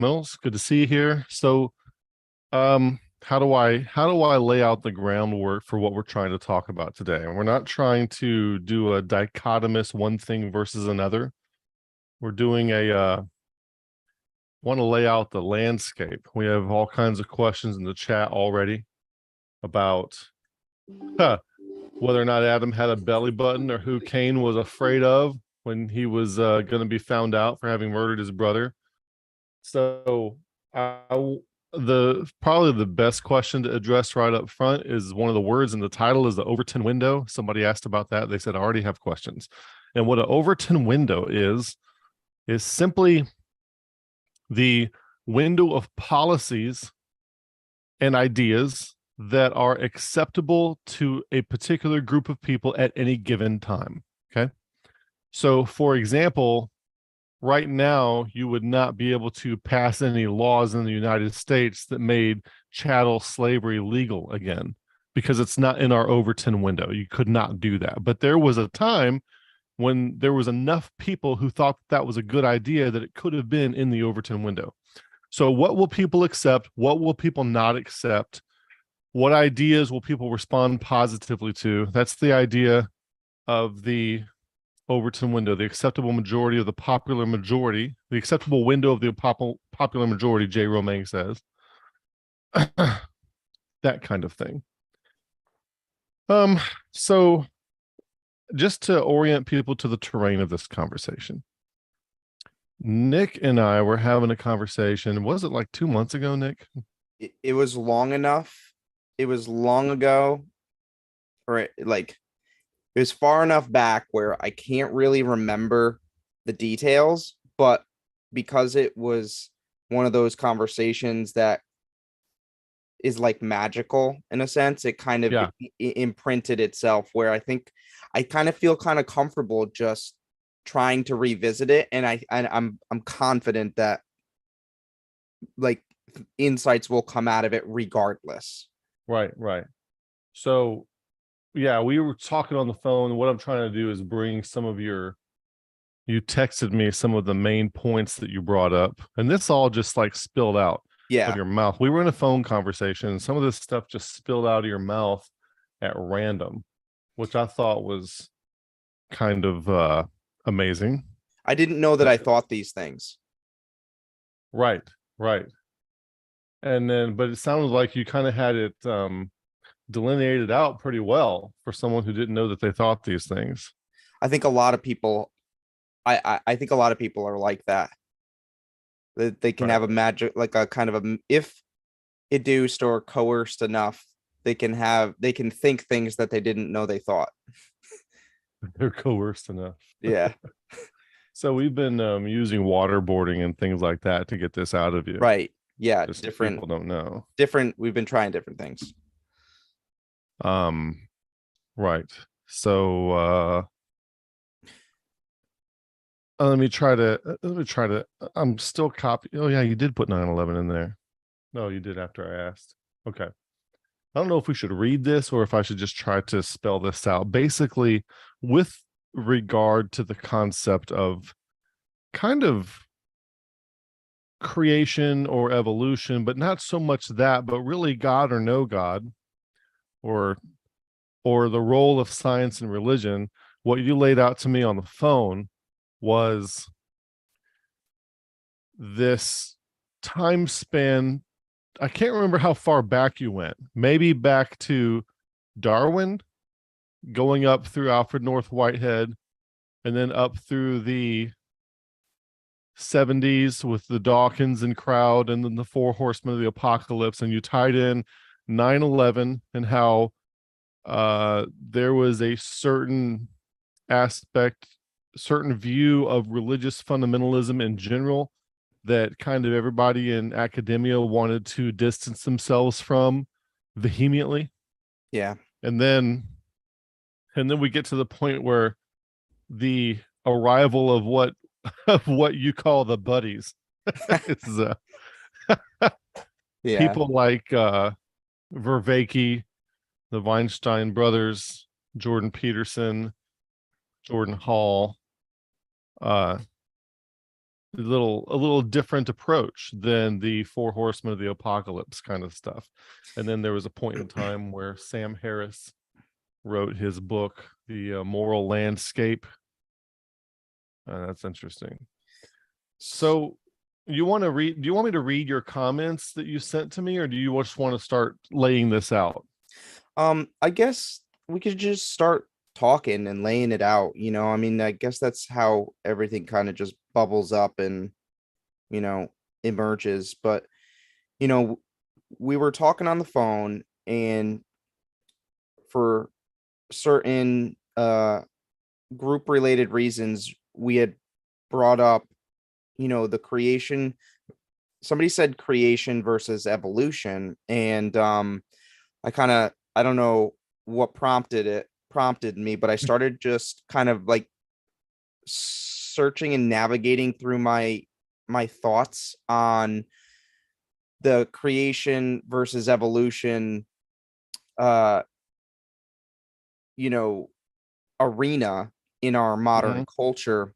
Mills, good to see you here. So, how do I lay out the groundwork for what we're trying to talk about today? And we're not trying to do a dichotomous one thing versus another. We're doing want to lay out the landscape. We have all kinds of questions in the chat already about whether or not Adam had a belly button or who Cain was afraid of when he was going to be found out for having murdered his brother. So probably the best question to address right up front is one of the words in the title is the Overton window. Somebody asked about that. They said, I already have questions. And what an Overton window is simply the window of policies and ideas that are acceptable to a particular group of people at any given time. Okay. So, for example, right now, you would not be able to pass any laws in the United States that made chattel slavery legal again, because it's not in our Overton window. You could not do that. But there was a time when there was enough people who thought that was a good idea that it could have been in the Overton window. So what will people accept? What will people not accept? What ideas will people respond positively to? That's the idea of the Overton window, the acceptable majority of the popular majority, the acceptable window of the popular majority, J. Romain says. That kind of thing. So just to orient people to the terrain of this conversation, Nick and I were having a conversation. Was it like 2 months ago, Nick? It was long enough. It was long ago, or like it was far enough back where I can't really remember the details, but because it was one of those conversations that is like magical in a sense, it kind of imprinted itself where I think I kind of feel kind of comfortable just trying to revisit it. And I'm confident that like insights will come out of it regardless. Right. So yeah, we were talking on the phone. What I'm trying to do is bring some of you texted me some of the main points that you brought up, and this all just like spilled out of your mouth. We were in a phone conversation, and some of this stuff just spilled out of your mouth at random, which I thought was kind of amazing. I didn't know that I thought these things. Right. And then, but it sounded like you kind of had it delineated out pretty well for someone who didn't know that they thought these things. I think a lot of people, I think a lot of people are like that. That they can have a magic, like a kind of a, if educed or coerced enough, they can think things that they didn't know they thought. They're coerced enough. Yeah. So we've been using waterboarding and things like that to get this out of you. Right. Yeah. Just different. People don't know. We've been trying different things. Right. So let me try to I'm still copying. Oh yeah, you did put 9/11 in there. No, you did after I asked. Okay. I don't know if we should read this or if I should just try to spell this out. Basically, with regard to the concept of kind of creation or evolution, but not so much that, but really God or no God, or the role of science and religion, what you laid out to me on the phone was this time span. I can't remember how far back you went. Maybe back to Darwin, going up through Alfred North Whitehead, and then up through the 70s with the Dawkins and crowd, and then the Four Horsemen of the Apocalypse. And you tied in 9/11 and how there was a certain aspect, certain view of religious fundamentalism in general that kind of everybody in academia wanted to distance themselves from vehemently. Yeah. And then we get to the point where the arrival of what you call the buddies is people like Vervaeke, the Weinstein brothers, Jordan Peterson, Jordan Hall, a little different approach than the Four Horsemen of the Apocalypse kind of stuff. And then there was a point in time where Sam Harris wrote his book, The Moral Landscape. That's interesting. So you want to read? Do you want me to read your comments that you sent to me, or do you just want to start laying this out? I guess we could just start talking and laying it out. I mean, I guess that's how everything kind of just bubbles up and, emerges. But, we were talking on the phone, and for certain group related reasons, we had brought up, the creation. Somebody said creation versus evolution. And I don't know what prompted me, but I started just kind of like searching and navigating through my thoughts on the creation versus evolution uh arena in our modern culture.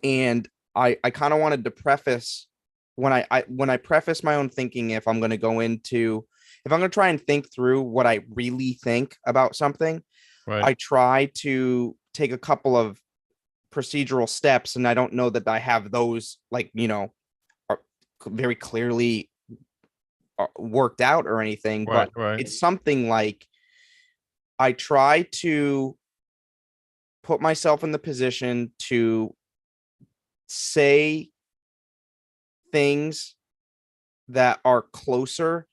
And I kind of wanted to preface, when I preface my own thinking, if I'm going to try and think through what I really think about something, Right. I try to take a couple of procedural steps, and I don't know that I have those very clearly worked out or anything, but Right. it's something like I try to put myself in the position to say things that are closer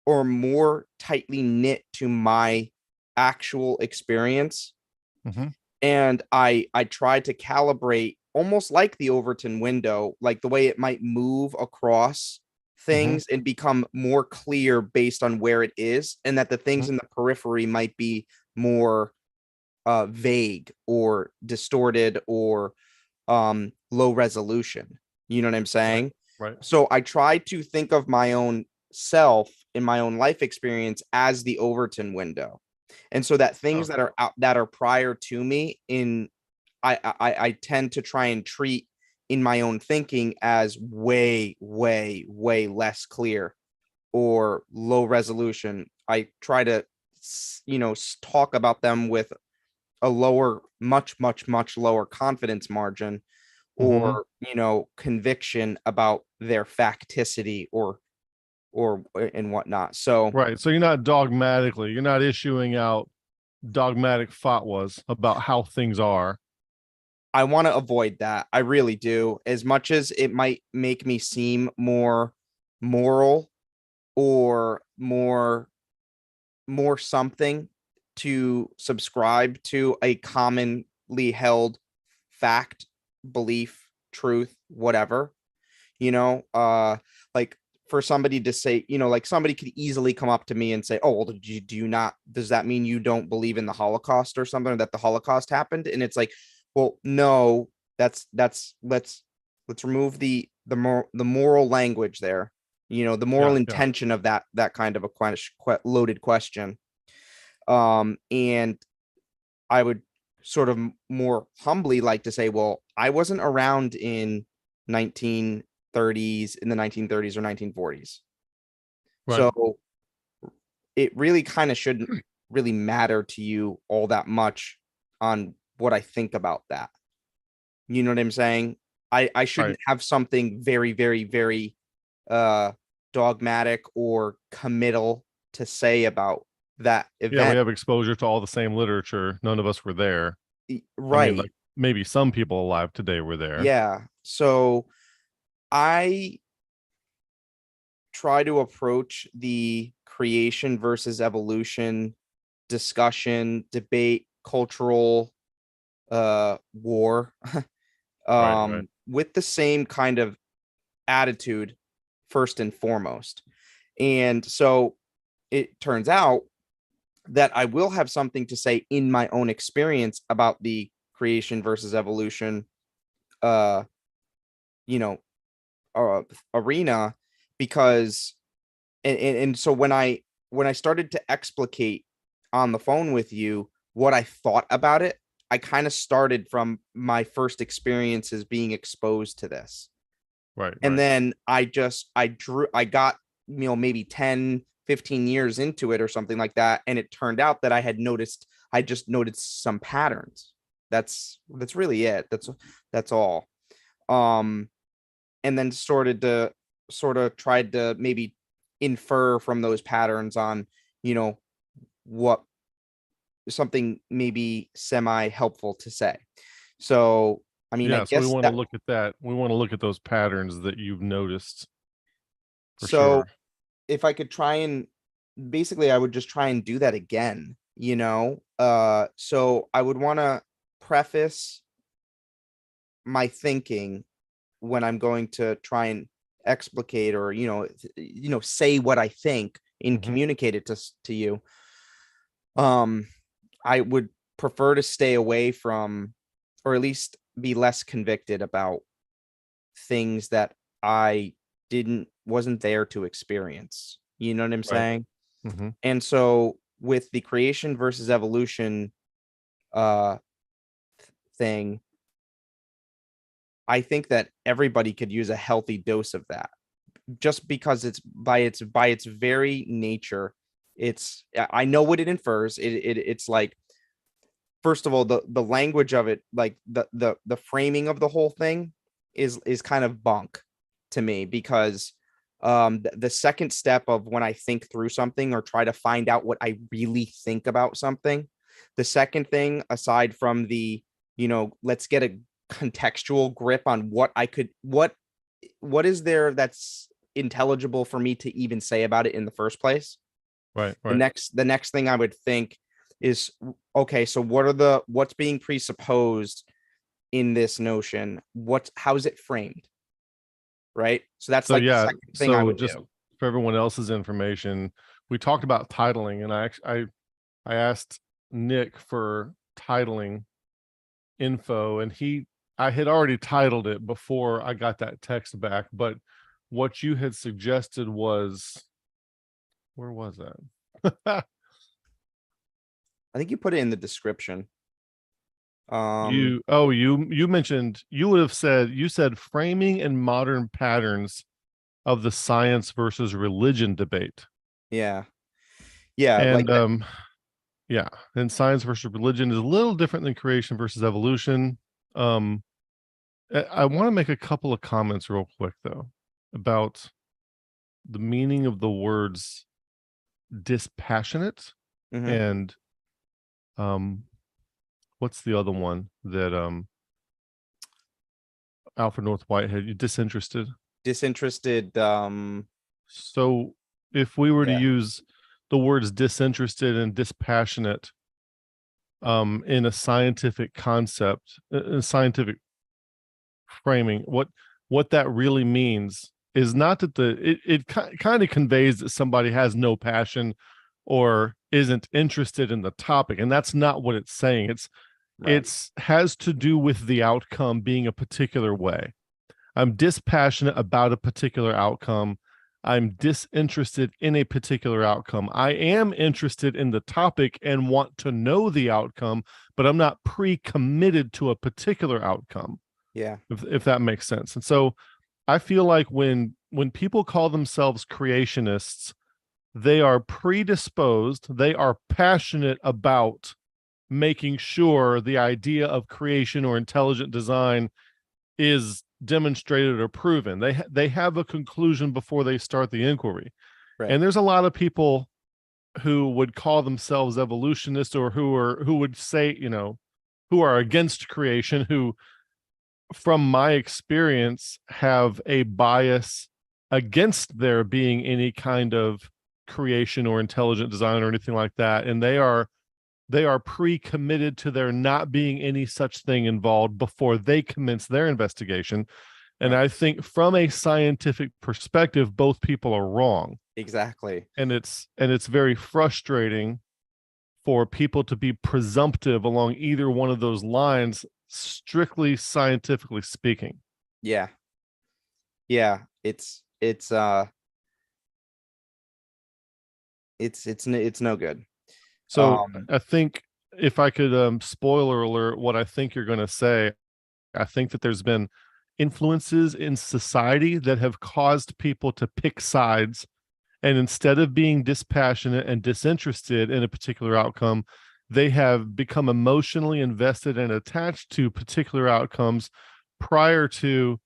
or more tightly knit to my actual experience. And I try to calibrate almost like the Overton window, like the way it might move across things and become more clear based on where it is, and that the things in the periphery might be more vague or distorted or low resolution. You know what I'm saying? Right. So I try to think of my own self in my own life experience as the Overton window. And so that things that are out, that are prior to me, I tend to try and treat in my own thinking as way, way, way less clear or low resolution. I try to, talk about them with a lower, much, much, much lower confidence margin, or, conviction about their facticity or and whatnot. So Right. So you're not issuing out dogmatic fatwas about how things are. I want to avoid that. I really do. As much as it might make me seem more moral or more something to subscribe to a commonly held fact, belief, truth, whatever, like for somebody to say, like somebody could easily come up to me and say, oh, well, do you not, does that mean you don't believe in the Holocaust or something, or that the Holocaust happened? And it's like, well, no, let's remove the moral language there, the moral intention of that kind of a loaded question. And I would sort of more humbly like to say, well, I wasn't around in the 1930s or 1940s. Right. So it really kind of shouldn't really matter to you all that much on what I think about that. You know what I'm saying? I shouldn't have something very, very, very dogmatic or committal to say about that event. Yeah, we have exposure to all the same literature. None of us were there. Right. I mean, like maybe some people alive today were there. Yeah. So I try to approach the creation versus evolution discussion, debate, cultural war with the same kind of attitude first and foremost. And so it turns out that I will have something to say in my own experience about the creation versus evolution arena, because and so when I started to explicate on the phone with you what I thought about it, kind of started from my first experiences being exposed to this. Right. And right. then I got, maybe 10, 15 years into it or something like that. And it turned out that I just noticed some patterns. That's really it. That's all. And then sort of tried to maybe infer from those patterns on, what something maybe semi helpful to say. So, I mean, I Yeah. So we guess want to that, look at that. We want to look at those patterns that you've noticed for so sure. if I could try and basically, I would just try and do that again, so I would want to preface my thinking when I'm going to try and explicate or, say what I think and Mhm. communicate it to you. I would prefer to stay away from, or at least be less convicted about things that I wasn't there to experience. You know what I'm Right. saying? Mhm. And so with the creation versus evolution uh thing, I think that everybody could use a healthy dose of that, just because it's by its very nature. I know what it infers. It's like, first of all, the language of it, like the framing of the whole thing is kind of bunk to me, because the second step of when I think through something or try to find out what I really think about something, the second thing, aside from the, let's get a contextual grip on what is there that's intelligible for me to even say about it in the first place. Right. The Right. next thing I would think is, okay, so what's being presupposed in this notion? How is it framed? Right. So that's So like the yeah. second thing I So would just do. for everyone else's information, we talked about titling, and I asked Nick for titling info, and I had already titled it before I got that text back, but what you had suggested was, where was that? I think you put it in the description. You mentioned, you said framing and modern patterns of the science versus religion debate. Yeah. Yeah, like And that. yeah, and science versus religion is a little different than creation versus evolution. um I want to make a couple of comments real quick though about the meaning of the words dispassionate Mhm. and um what's the other one that Alfred North Whitehead, disinterested. Disinterested. So if we were to Yeah. use the words disinterested and dispassionate in a scientific concept, in a scientific framing, what that really means is not that it kind of conveys that somebody has no passion or isn't interested in the topic, and that's not what it's saying. Right. It's has to do with the outcome being a particular way. I'm dispassionate about a particular outcome. I'm disinterested in a particular outcome. I am interested in the topic and want to know the outcome, but I'm not pre-committed to a particular outcome, Yeah. if that makes sense. And so I feel like when people call themselves creationists, they are predisposed, they are passionate about making sure the idea of creation or intelligent design is demonstrated or proven. They have a conclusion before they start the inquiry. Right. And there's a lot of people who would call themselves evolutionists, or who would say, who are against creation, who from my experience have a bias against there being any kind of creation or intelligent design or anything like that, and they are pre-committed to there not being any such thing involved before they commence their investigation. And Right. I think from a scientific perspective, both people are wrong. Exactly. And it's very frustrating for people to be presumptive along either one of those lines, strictly scientifically speaking. Yeah. Yeah. It's no good. So Um, I think if I could spoiler alert what I think you're going to say, I think that there's been influences in society that have caused people to pick sides, and instead of being dispassionate and disinterested in a particular outcome, they have become emotionally invested and attached to particular outcomes prior to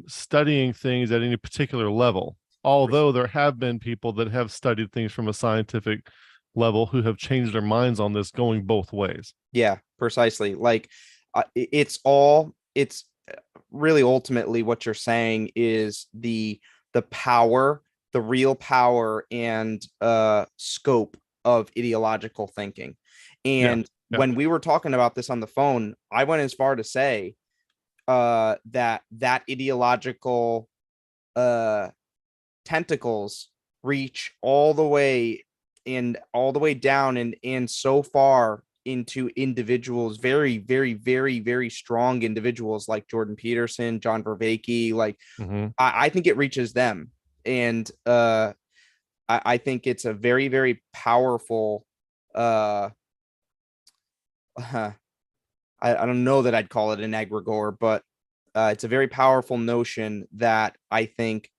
studying things at any particular level. Although there have been people that have studied things from a scientific level who have changed their minds on this going both ways. Yeah, precisely. Like it's really ultimately what you're saying is the power, the real power and scope of ideological thinking. Yeah. And Yeah. when we were talking about this on the phone, I went as far to say that ideological tentacles reach all the way down and so far into individuals, very, very, very, very strong individuals like Jordan Peterson, John Vervaeke. Like I think it reaches them. And I think it's a very, very powerful I don't know that I'd call it an egregore, but it's a very powerful notion that I think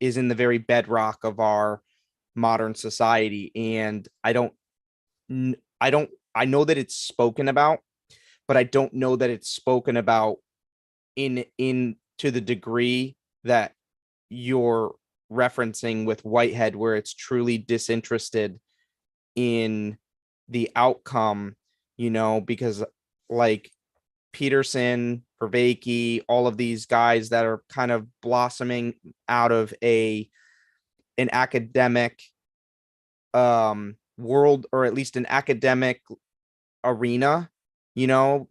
is in the very bedrock of our modern society. And I know that it's spoken about, but I don't know that it's spoken about in to the degree that you're referencing with Whitehead, where it's truly disinterested in the outcome, because like Peterson, Vervaeke, all of these guys that are kind of blossoming out of an academic world, or at least an academic arena,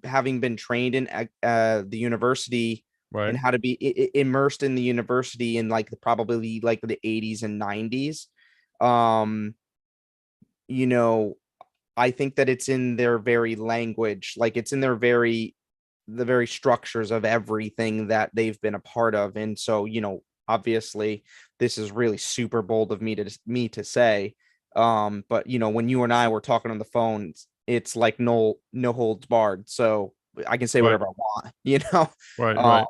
having been trained in the university, Right. and how to be immersed in the university in probably the 80s and 90s. I think that it's in their very language, like it's in their the very structures of everything that they've been a part of. And so, obviously this is really super bold of me to say. But when you and I were talking on the phone, it's like no holds barred. So I can say whatever I want, Right.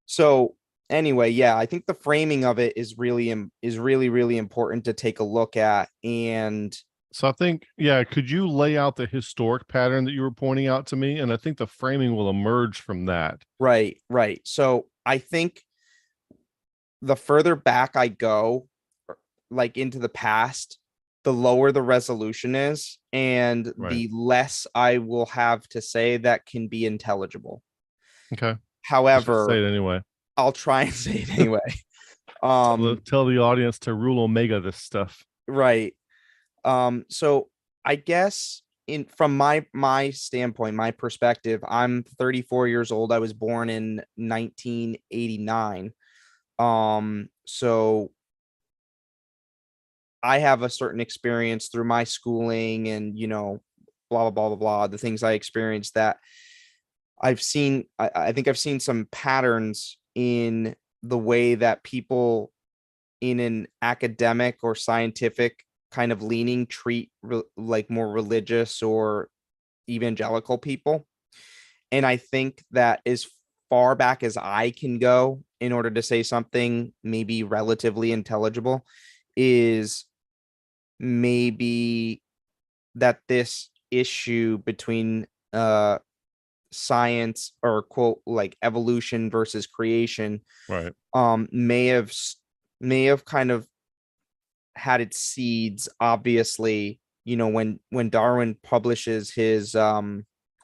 So anyway, yeah, I think the framing of it is really, really important to take a look at. And so I think, yeah, could you lay out the historic pattern that you were pointing out to me? And I think the framing will emerge from that. Right. So I think the further back I go, like into the past, the lower the resolution is, and the less I will have to say that can be intelligible. Okay. However, say it anyway. I'll try and say it anyway. Tell the audience to rule Omega this stuff. Right. So I guess from my standpoint, my perspective, I'm 34 years old. I was born in 1989. So I have a certain experience through my schooling and, blah, blah, blah, blah, blah, the things I experienced that I've seen. I think I've seen some patterns in the way that people in an academic or scientific kind of leaning treat like more religious or evangelical people. And I think that as far back as I can go in order to say something maybe relatively intelligible is maybe that this issue between science, or quote, like evolution versus creation, Right. may have kind of had its seeds, obviously, when Darwin publishes his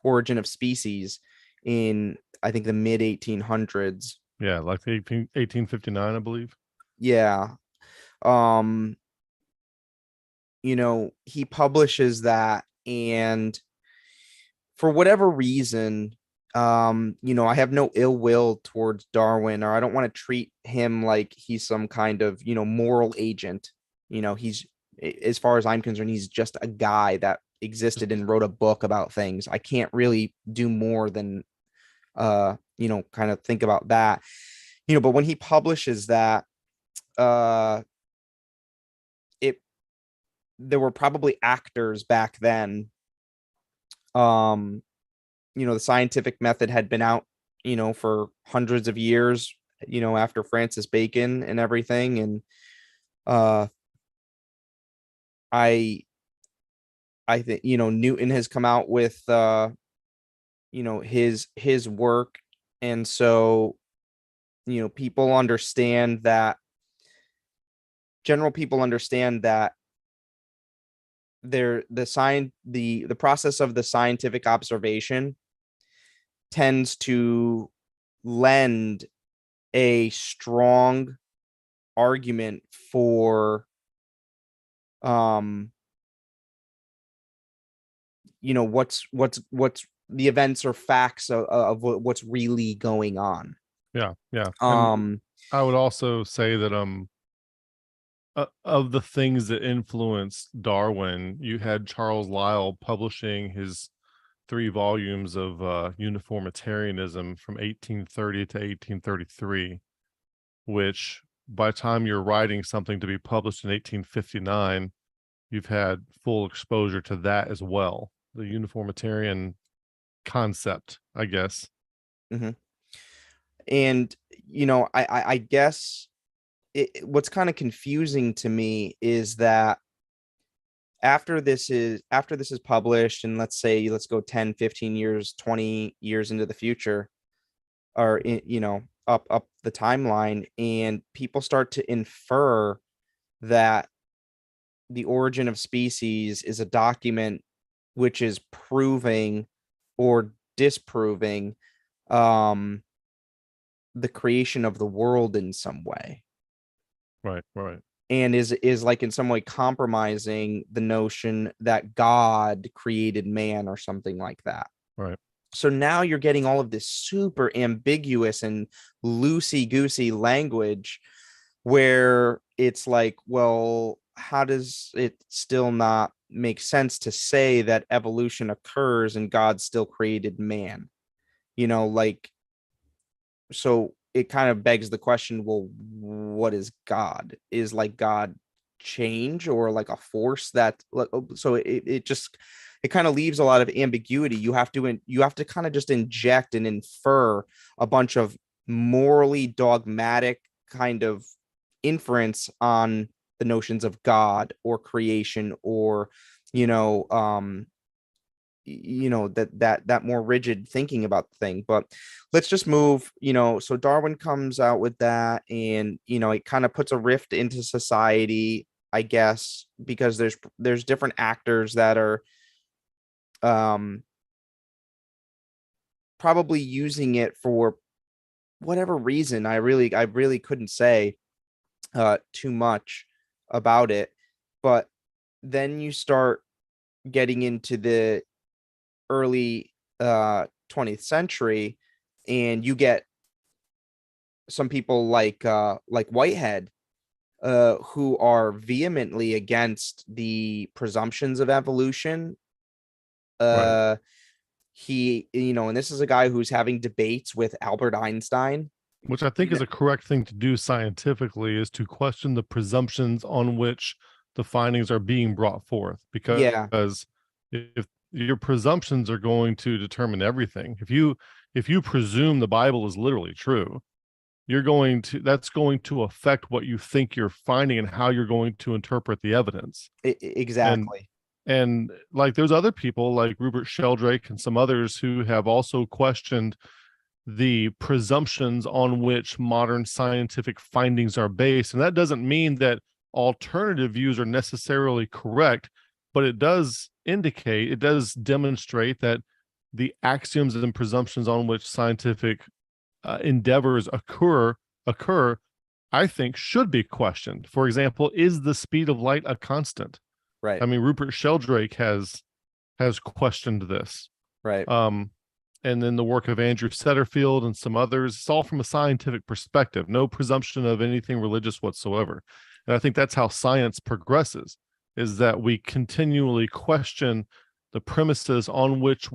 Origin of Species in, I think, the mid 1800s. Yeah, like 1859, I believe. Yeah. He publishes that, and for whatever reason, I have no ill will towards Darwin, or I don't want to treat him like he's some kind of, moral agent. He's, as far as I'm concerned, he's just a guy that existed and wrote a book about things. I can't really do more than, kind of think about that, but when he publishes that, it there were probably actors back then. Um, the scientific method had been out, for hundreds of years, after Francis Bacon and everything. And uh, I I think, Newton has come out with his work. And so, people understand that general people understand that the process of the scientific observation tends to lend a strong argument for what's the events or facts of what's really going on. Yeah. And I would also say that of the things that influenced Darwin, you had Charles Lyell publishing his 3 volumes of uniformitarianism from 1830 to 1833, which by the time you're writing something to be published in 1859, you've had full exposure to that as well. The uniformitarian concept, I guess. Mm-hmm. And, I guess what's kind of confusing to me is that after this is published, and let's go 10, 15 years, 20 years into the future, or up the timeline, and people start to infer that the origin of species is a document which is proving or disproving the creation of the world in some way. Right. And is like in some way compromising the notion that God created man or something like that. Right. So now you're getting all of this super ambiguous and loosey-goosey language where it's like, well, how does it still not make sense to say that evolution occurs and God still created man? So it kind of begs the question, well, what is God? Is like God change or like a force that, so it just, it kind of leaves a lot of ambiguity. You have to kind of just inject and infer a bunch of morally dogmatic kind of inference on the notions of God or creation, or that more rigid thinking about the thing. But let's just move. So Darwin comes out with that, and it kind of puts a rift into society, I guess, because there's different actors that are probably using it for whatever reason. I really couldn't say too much about it. But then you start getting into the early 20th century, and you get some people like Whitehead, who are vehemently against the presumptions of evolution. Right. He, and this is a guy who's having debates with Albert Einstein, Which I think is a correct thing to do scientifically, is to question the presumptions on which the findings are being brought forth. Yeah. Because if your presumptions are going to determine everything, if you presume the Bible is literally true, that's going to affect what you think you're finding and how you're going to interpret the evidence. Exactly. And like there's other people like Rupert Sheldrake and some others who have also questioned the presumptions on which modern scientific findings are based. And that doesn't mean that alternative views are necessarily correct, but it does demonstrate that the axioms and presumptions on which scientific endeavors occur, I think should be questioned. For example, is the speed of light a constant? Right. I mean, Rupert Sheldrake has questioned this. Right. And then the work of Andrew Setterfield and some others, it's all from a scientific perspective, no presumption of anything religious whatsoever. And I think that's how science progresses, is that we continually question the premises on which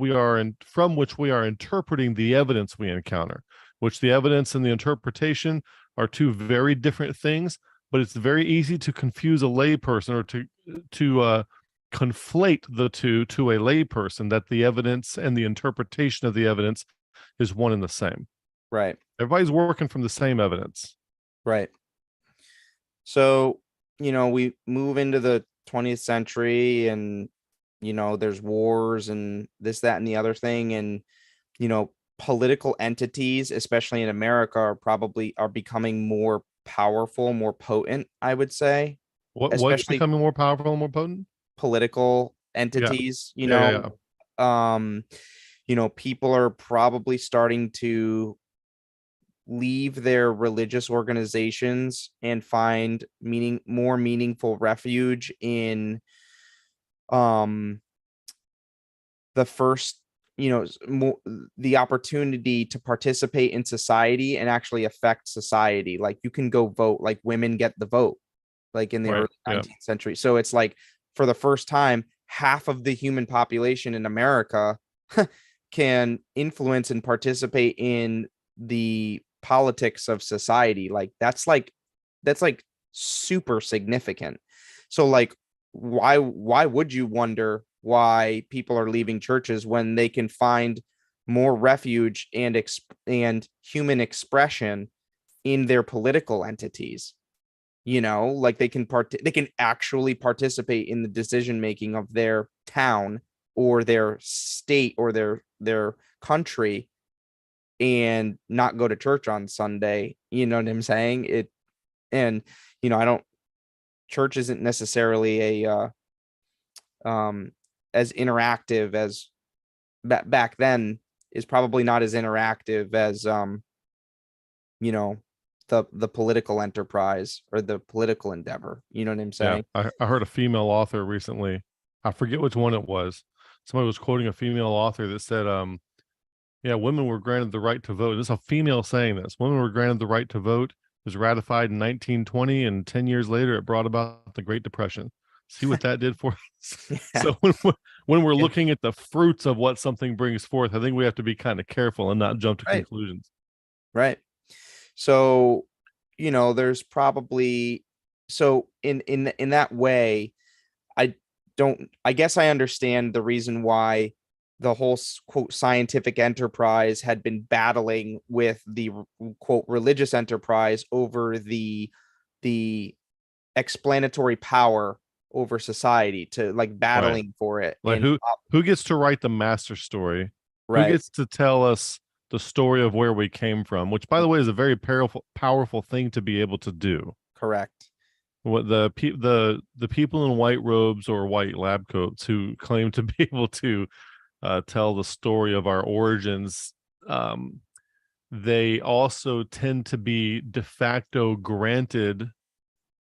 from which we are interpreting the evidence we encounter, which the evidence and the interpretation are two very different things. But it's very easy to confuse a layperson, or to conflate the two to a layperson, that the evidence and the interpretation of the evidence is one and the same. Right. Everybody's working from the same evidence. Right. So, we move into the 20th century and, there's wars and this, that, and the other thing. And, political entities, especially in America, are becoming more powerful, more potent, I would say, What's especially becoming more powerful and more potent? political Yeah. entities, Yeah. people are probably starting to leave their religious organizations and find more meaningful refuge in the first the opportunity to participate in society and actually affect society. Like, you can go vote, like women get the vote, like in the Right. early Yeah. 19th century. So it's like, for the first time, half of the human population in America can influence and participate in the politics of society. That's super significant. So like, why would you wonder why people are leaving churches when they can find more refuge and human expression in their political entities? Like, they can actually participate in the decision making of their town or their state or their country, and not go to church on Sunday. You know what I'm saying? And I don't church isn't necessarily a as interactive as back then, is probably not as interactive as the political enterprise or the political endeavor. You know what I'm Yeah. saying? I heard a female author recently. I forget which one it was. Somebody was quoting a female author that said, yeah, women were granted the right to vote. This is a female saying this. Women were granted the right to vote. It was ratified in 1920, and 10 years later, it brought about the Great Depression. See what that did for us? Yeah. So when we're looking at the fruits of what something brings forth, I think we have to be kind of careful and not jump to Right. conclusions. Right. So, there's probably, so in that way, I guess I understand the reason why the whole quote scientific enterprise had been battling with the quote religious enterprise over the explanatory power over society, to like Right. battling for it. Like, And who gets to write the master story? Who right. gets to tell us the story of where we came from? Which, by the way, is a very powerful thing to be able to do. Correct. What the people in white robes or white lab coats who claim to be able to tell the story of our origins, they also tend to be de facto granted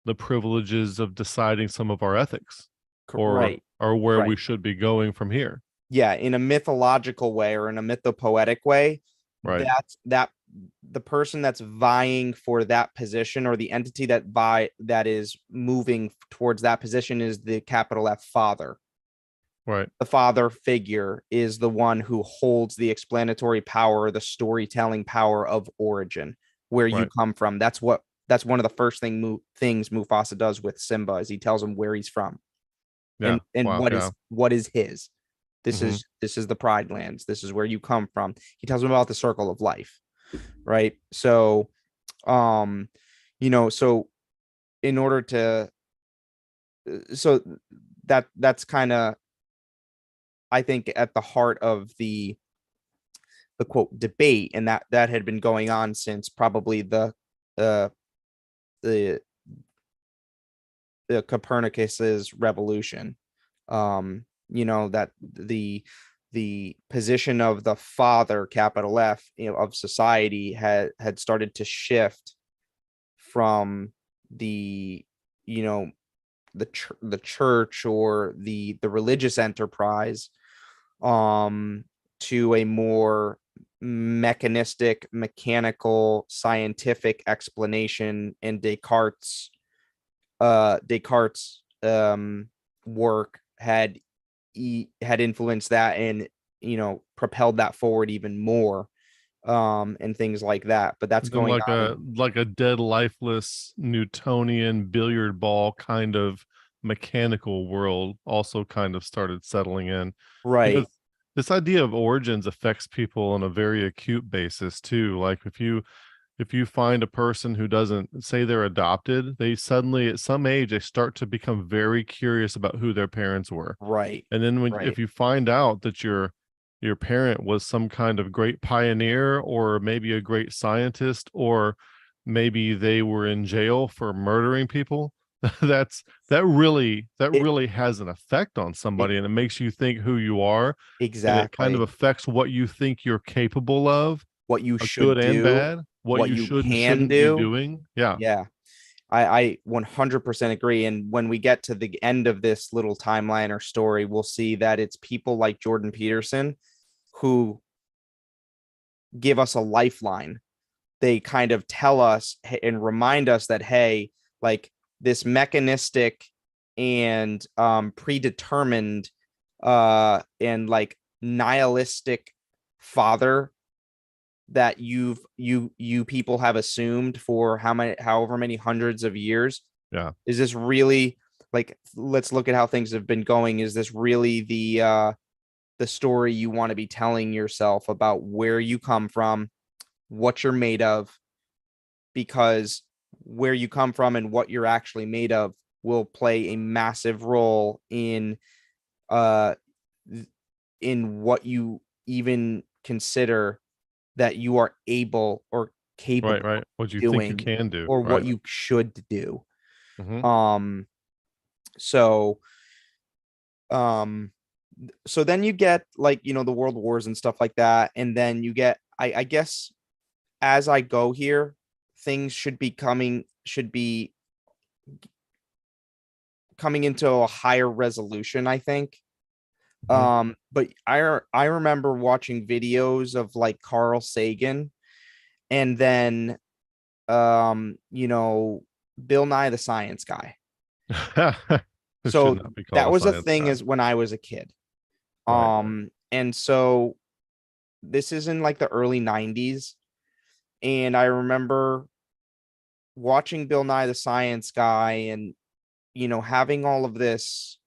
the privileges of deciding some of our ethics, or Right. where we Right. should be going from here. Yeah, in a mythological way or in a mythopoetic way, Right. that the person that's vying for that position, or the entity that is moving towards that position, is the capital F father. Right. The father figure is the one who holds the explanatory power, the storytelling power of origin, where you Right. come from. That's one of the first things Mufasa does with Simba, is he tells him where he's from, Yeah. and Wow. Yeah. what is his. This Mhm. is the Pride Lands. This is where you come from. He tells him about the circle of life, right? So, so in order to, so that's kind of, I think, at the heart of the quote debate, and that had been going on since probably uh the Copernicus's revolution. That the position of the father, capital F, of society had started to shift from the the church or the religious enterprise to a more mechanistic, mechanical, scientific explanation. And Descartes work had influenced that, and propelled that forward even more, and things like that. But that's Then going like on a dead, lifeless Newtonian billiard ball kind of mechanical world also kind of started settling in, because Right. this idea of origins affects people on a very acute basis too. Like if you find a person who doesn't say they're adopted, they suddenly at some age they start to become very curious about who their parents were. Right. And then if Right. you find out that your parent was some kind of great pioneer, or maybe a great scientist, or maybe they were in jail for murdering people, that It, really has an effect on it somebody, and it makes you think who you are, and it kind of exactly affects what you think you're capable of, what you good should and do, bad, what what you you should and can shouldn't be do. doing. Yeah. Yeah. I 100% agree. And when we get to the end of this little timeline or story, we'll see that it's people like Jordan Peterson who give us a lifeline. They kind of tell us and remind us that, hey, like this mechanistic and predetermined and like nihilistic father that you people have assumed for however many hundreds of years, Yeah. is this really, like, let's look at how things have been going, is this really the story you want to be telling yourself about where you come from, what you're made of? Because where you come from and what you're actually made of will play a massive role uh in what you even consider that you are able or Right, capable right. of What you think you doing, can do. or what Right. you should do. Hmm. Um so um so then you get, like, the world wars and stuff like that, and then you get, I guess, as I go here, things should be coming into a higher resolution, I think. Hmm. But I remember watching videos of like Carl Sagan, and then Bill Nye the Science Guy. It should So not be called that a was a science thing guy. as when I was a kid. Right. And so this is in like the early 90s, and I remember watching Bill Nye the Science Guy and having all of this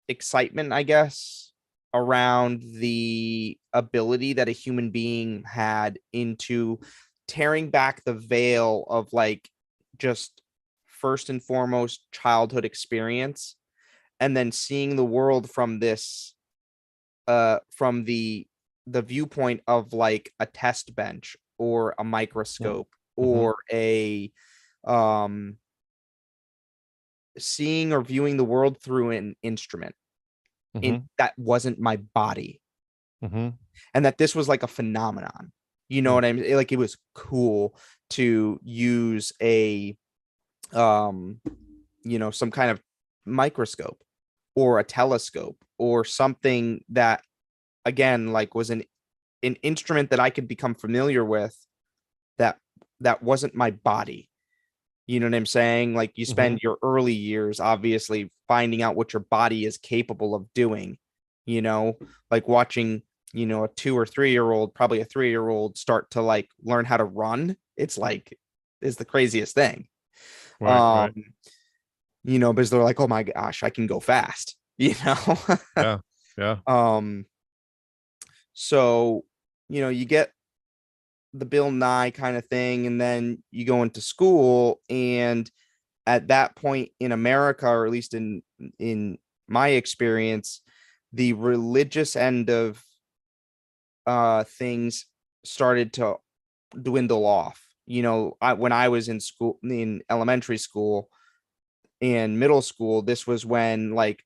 excitement, I guess, around the ability that a human being had into tearing back the veil of like just first and foremost childhood experience, and then seeing the world from this from the viewpoint of like a test bench or a microscope Mm-hmm. or a um seeing or viewing the world through an instrument, in Mm-hmm. that wasn't my body, Mm-hmm. and that this was like a phenomenon. You know what I mean? Like, it was cool to use a um some kind of microscope or a telescope or something that, again, like was an instrument that I could become familiar with, that wasn't my body. You know what I'm saying? Like, you Mm-hmm. spend your early years obviously finding out what your body is capable of doing, like watching, a 2 or 3 year old, probably a 3 year old, start to like learn how to run. It's like, is the craziest thing. Right, Um, right. because they're like, oh my gosh, I can go fast, Yeah. Yeah. Um, so, you get the Bill Nye kind of thing, and then you go into school, and at that point in America, or at least in my experience, the religious end of things started to dwindle off. When I was in school, in elementary school and middle school, this was when, like,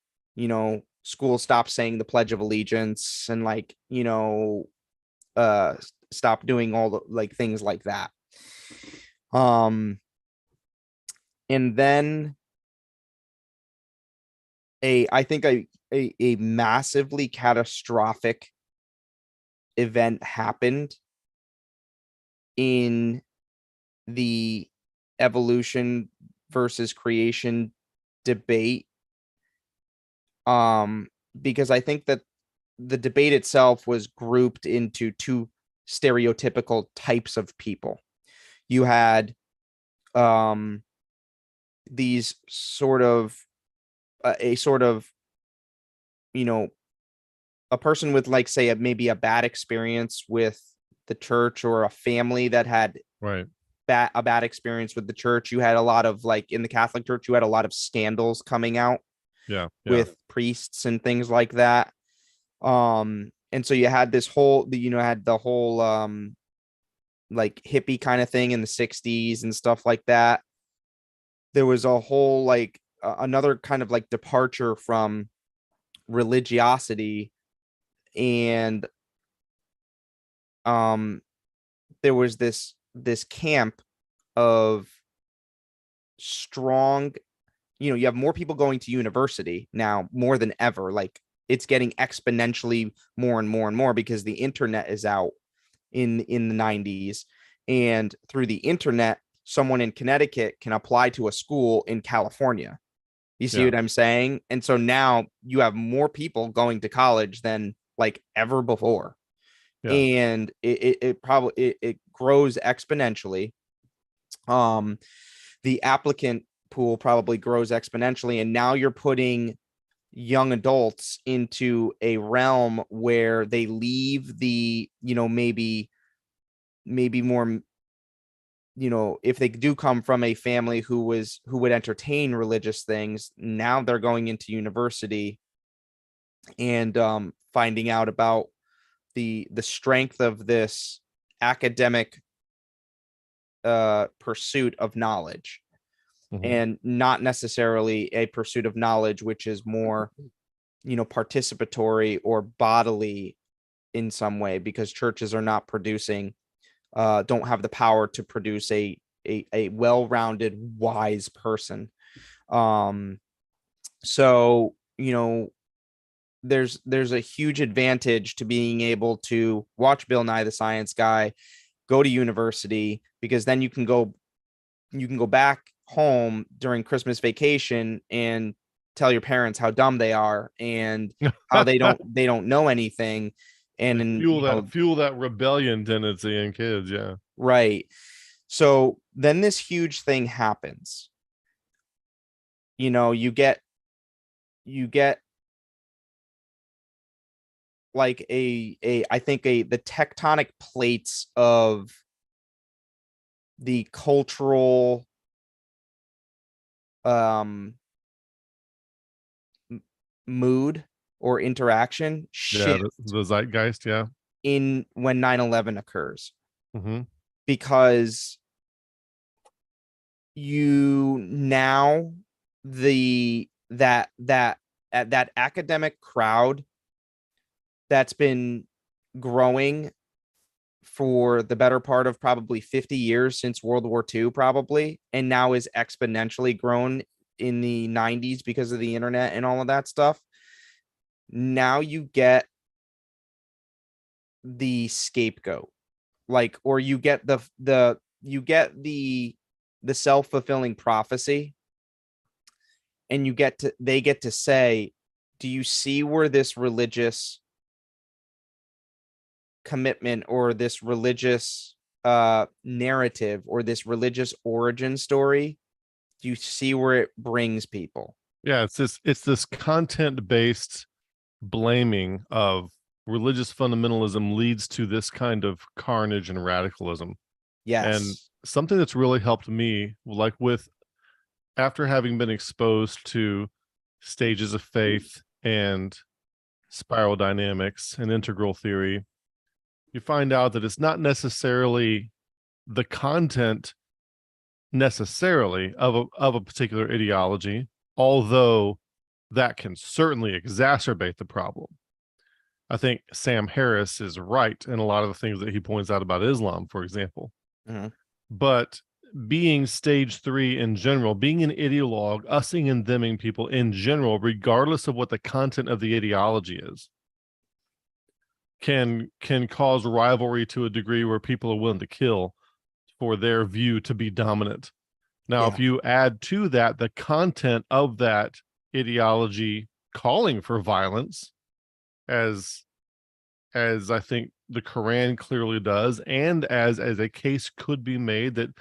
school stopped saying the Pledge of Allegiance, and like, uh stopped doing all the like things like that. Um and then I think a massively catastrophic event happened in the evolution versus creation debate. Because I think that the debate itself was grouped into two stereotypical types of people. You had um these sort of a sort of, you know, a person with like, say, maybe a bad experience with the church, or a family that had Right. a bad experience with the church. You had a lot of, like, in the Catholic Church, you had a lot of scandals coming out Yeah. with priests and things like that. And so you had this whole, had the whole like hippie kind of thing in the 60s and stuff like that. There was a whole, like, another kind of like departure from religiosity, and there was this camp of strong, you have more people going to university now more than ever. Like, it's getting exponentially more and more and more because the internet is out in the 90s, and through the internet, someone in Connecticut can apply to a school in California. You see what I'm saying? And so now you have more people going to college than like ever before. Yeah. And it probably it grows exponentially. The applicant pool probably grows exponentially, and now you're putting young adults into a realm where they leave the, maybe more, if they do come from a family who would entertain religious things, now they're going into university and finding out about the strength of this academic pursuit of knowledge, and not necessarily a pursuit of knowledge which is more, participatory or bodily in some way, because churches are not producing, don't have the power to produce a well-rounded, wise person. So, there's a huge advantage to being able to watch Bill Nye the Science Guy, go to university, because then you can go back home during Christmas vacation and tell your parents how dumb they are and how they don't know anything, and then fuel that rebellion tendency in kids. Yeah. Right. So then this huge thing happens. You get like I think the tectonic plates of the cultural mood or interaction Yeah. shift The zeitgeist. Yeah. in when 9/11 occurs, Mm-hmm. because you now that academic crowd that's been growing for the better part of probably 50 years, since World War II, probably, and now is exponentially grown in the 90s because of the internet and all of that stuff. Now you get the scapegoat, like, or you get the self-fulfilling prophecy, and they get to say, do you see where this religious commitment or this religious narrative or this religious origin story, do you see where it brings people? Yeah. It's this content based blaming of religious fundamentalism leads to this kind of carnage and radicalism. And Yes. something that's really helped me, like with after having been exposed to stages of faith and spiral dynamics and integral theory, you find out that it's not necessarily the content necessarily of a particular ideology, although that can certainly exacerbate the problem. I think Sam Harris is right in a lot of the things that he points out about Islam, for example. Mm-hmm. But being stage 3 in general, being an ideologue, using and theming people in general, regardless of what the content of the ideology is, can cause rivalry to a degree where people are willing to kill for their view to be dominant. Now, if you add to that the content of that ideology calling for violence, as I think the Quran clearly does, and as a case could be made that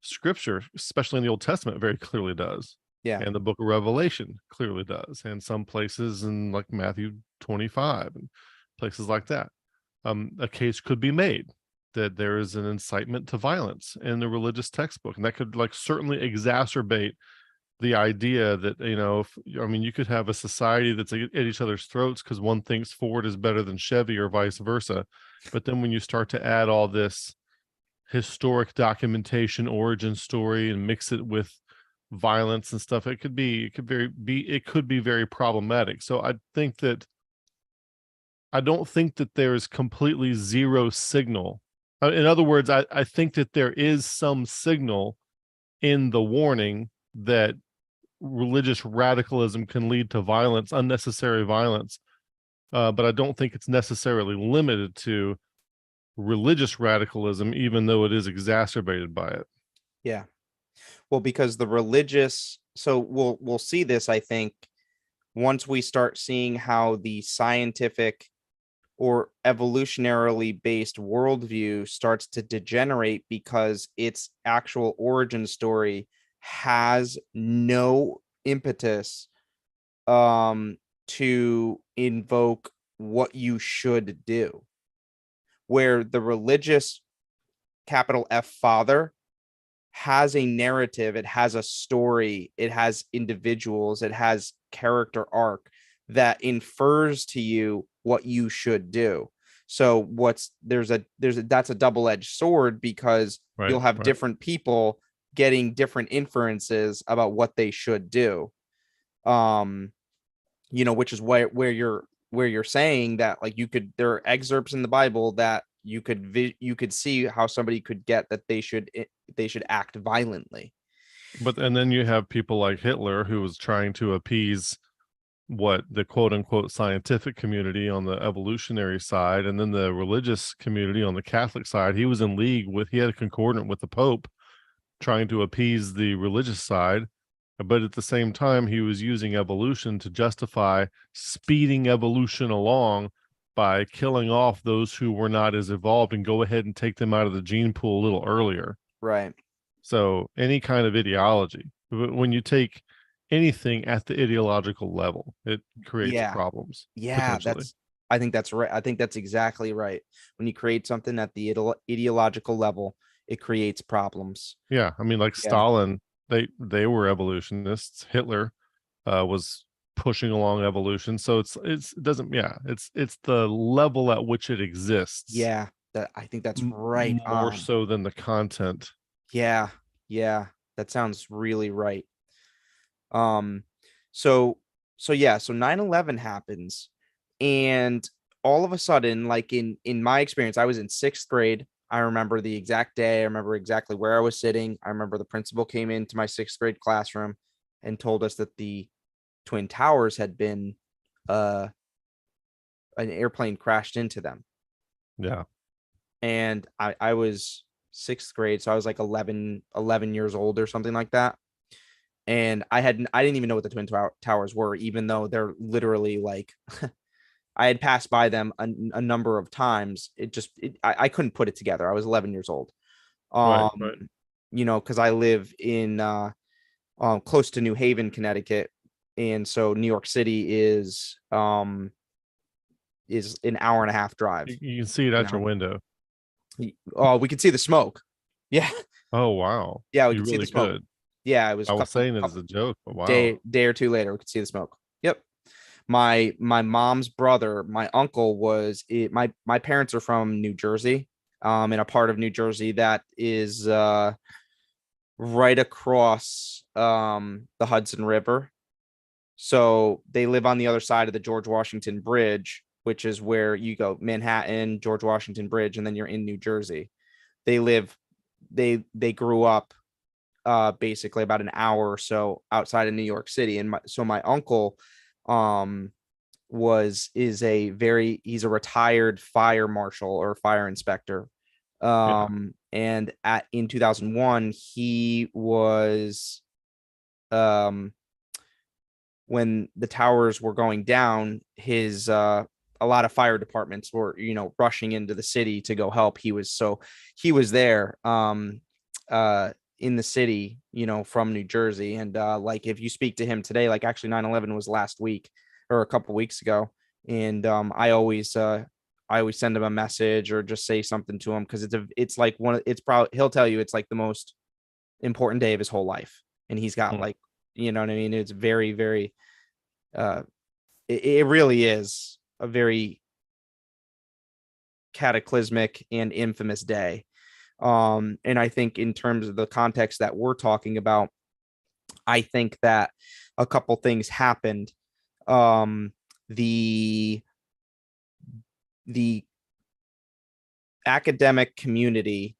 Scripture, especially in the Old Testament, very clearly does. Yeah. And the book of Revelation clearly does. And some places in like Matthew 25 and places like that. A case could be made that there is an incitement to violence in the religious textbook. And that could like certainly exacerbate the idea that, you could have a society that's at each other's throats because one thinks Ford is better than Chevy or vice versa. But then when you start to add all this historic documentation, origin story, and mix it with violence and stuff, it could be very problematic. So I don't think that there is completely zero signal. In other words, I think that there is some signal in the warning that religious radicalism can lead to violence, unnecessary violence. But I don't think it's necessarily limited to religious radicalism, even though it is exacerbated by it. Yeah. Well, because the religious, so we'll see this, I think, once we start seeing how the scientific or evolutionarily based worldview starts to degenerate because its actual origin story has no impetus to invoke what you should do. Where the religious capital F father has a narrative, it has a story, it has individuals, it has character arc that infers to you what you should do. So that's a double-edged sword, because you'll have different people getting different inferences about what they should do. Which is where you're saying that, like, there are excerpts in the Bible that you could see how somebody could get that they should act violently. And then you have people like Hitler, who was trying to appease what the quote unquote scientific community on the evolutionary side, and then the religious community on the Catholic side. He was in league he had a concordant with the Pope trying to appease the religious side. But at the same time, he was using evolution to justify speeding evolution along by killing off those who were not as evolved and go ahead and take them out of the gene pool a little earlier. Right. So any kind of ideology, when you take anything at the ideological level, it creates problems. Yeah, I think that's right. I think that's exactly right. When you create something at the ideological level, it creates problems. Yeah, I mean, like Stalin, they were evolutionists. Hitler was pushing along evolution. So it's the level at which it exists. Yeah, I think that's right. More so than the content. Yeah, that sounds really right. So 9/11 happens, and all of a sudden, like in my experience, I was in 6th grade. I remember the exact day. I remember exactly where I was sitting. I remember the principal came into my 6th grade classroom and told us that the Twin Towers had been an airplane crashed into them. Yeah. And I was 6th grade, so I was like 11 years old or something like that. And I didn't even know what the Twin Towers were, even though they're literally like I had passed by them a number of times. I couldn't put it together. I was 11 years old. Right. Because I live in close to New Haven, Connecticut, and so New York City is an hour and a half drive. You can see it out your window. Oh, we could see the smoke. Yeah. Oh wow. Yeah, we could see the smoke. Could. Yeah, it was. I was saying it as a joke, but wow. Day or two later, we could see the smoke. Yep. My mom's brother, my uncle my parents are from New Jersey, in a part of New Jersey that is right across the Hudson River. So they live on the other side of the George Washington Bridge, which is where you go Manhattan, George Washington Bridge, and then you're in New Jersey. They grew up basically about an hour or so outside of New York City. And my uncle he's a retired fire marshal or fire inspector. And in 2001, he was when the towers were going down, a lot of fire departments were, rushing into the city to go help. He was there. in the city, from New Jersey. And like if you speak to him today, like actually 9/11 was last week or a couple weeks ago. And I always send him a message or just say something to him, because it's probably, he'll tell you it's like the most important day of his whole life. And he's got like, you know what I mean? It's very, very, it really is a very cataclysmic and infamous day. And I think in terms of the context that we're talking about, I think that a couple things happened. The academic community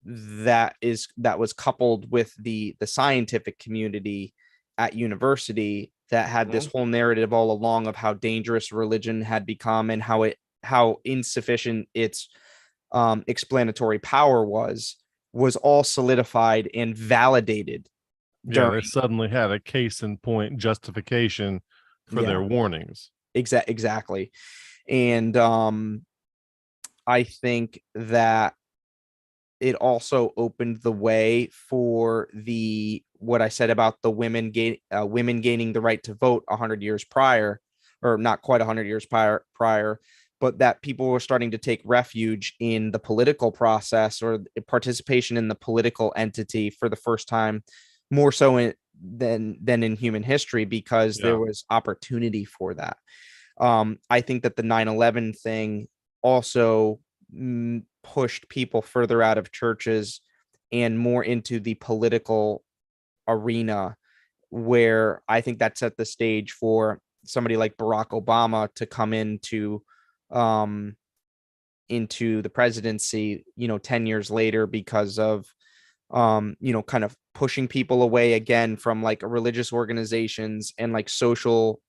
that was coupled with the scientific community at university that had this whole narrative all along of how dangerous religion had become and how insufficient its explanatory power was all solidified and validated. They suddenly had a case in point justification for their warnings. Exactly. And I think that it also opened the way for what I said about the women gaining the right to vote 100 years prior, or not quite 100 years prior, but that people were starting to take refuge in the political process or participation in the political entity for the first time, more so than in human history, because there was opportunity for that. I think that the 9/11 thing also pushed people further out of churches and more into the political arena, where I think that set the stage for somebody like Barack Obama to come into the presidency, 10 years later, because of kind of pushing people away again from like religious organizations and like social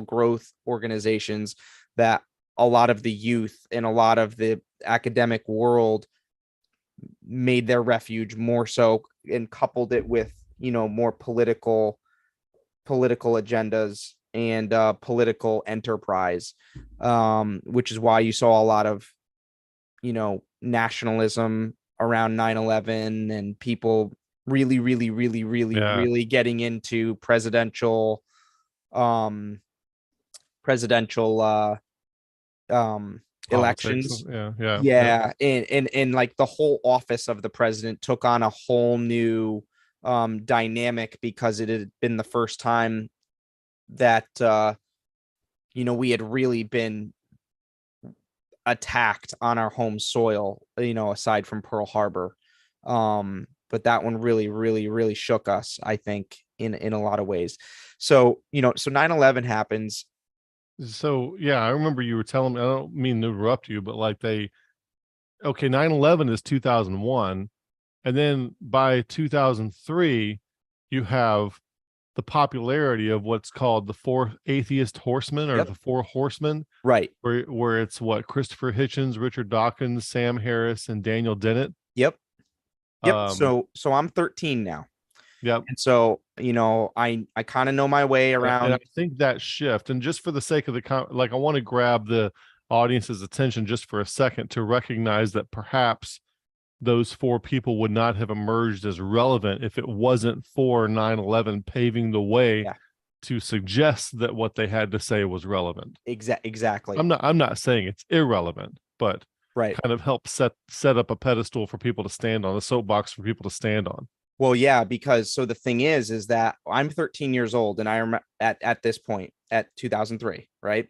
growth organizations that a lot of the youth and a lot of the academic world made their refuge more so, and coupled it with, more political agendas and political enterprise, which is why you saw a lot of, nationalism around 9/11 and people really getting into presidential elections. And like the whole office of the president took on a whole new dynamic, because it had been the first time that we had really been attacked on our home soil, aside from Pearl Harbor. But that one really shook us, I think, in a lot of ways. So 9/11 happens. So I remember you were telling me, I don't mean to interrupt you, but like 9/11 is 2001. And then by 2003, you have the popularity of what's called the four atheist horsemen, or the four horsemen, right? Where it's Christopher Hitchens, Richard Dawkins, Sam Harris, and Daniel Dennett. Yep. So I'm 13 now. Yep. And so, I kind of know my way around. And I think that shift, and just for the sake of I want to grab the audience's attention just for a second to recognize that perhaps those four people would not have emerged as relevant if it wasn't for 9/11 paving the way to suggest that what they had to say was relevant. Exactly. I'm not saying it's irrelevant, but kind of help set up a pedestal for people to stand on, a soapbox for people to stand on. Well, yeah, because so the thing is that I'm 13 years old, and I remember at this point at 2003, right?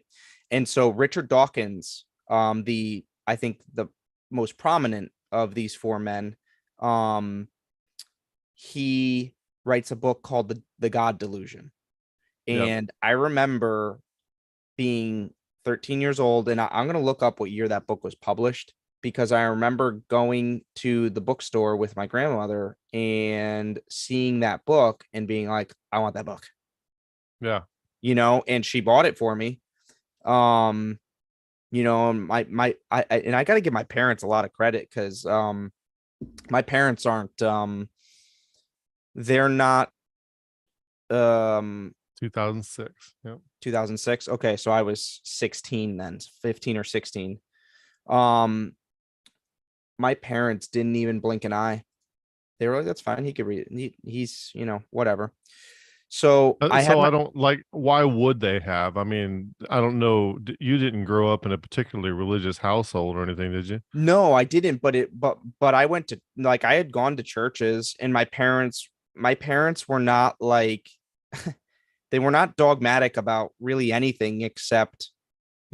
And so Richard Dawkins, I think the most prominent of these four men, he writes a book called the God Delusion. And I remember being 13 years old, and I'm going to look up what year that book was published, because I remember going to the bookstore with my grandmother and seeing that book and being like, I want that book. Yeah. And she bought it for me. And I got to give my parents a lot of credit, because my parents aren't, they're not 2006. Yep. 2006. Okay, so I was 16 then, 15 or 16. My parents didn't even blink an eye. they were like, that's fine. He could read it. He's, whatever. So I had So I don't like, why would they have? I mean, I don't know. You didn't grow up in a particularly religious household or anything, did you? no, I didn't, but I went to, like, I had gone to churches, and my parents were not like, they were not dogmatic about really anything except,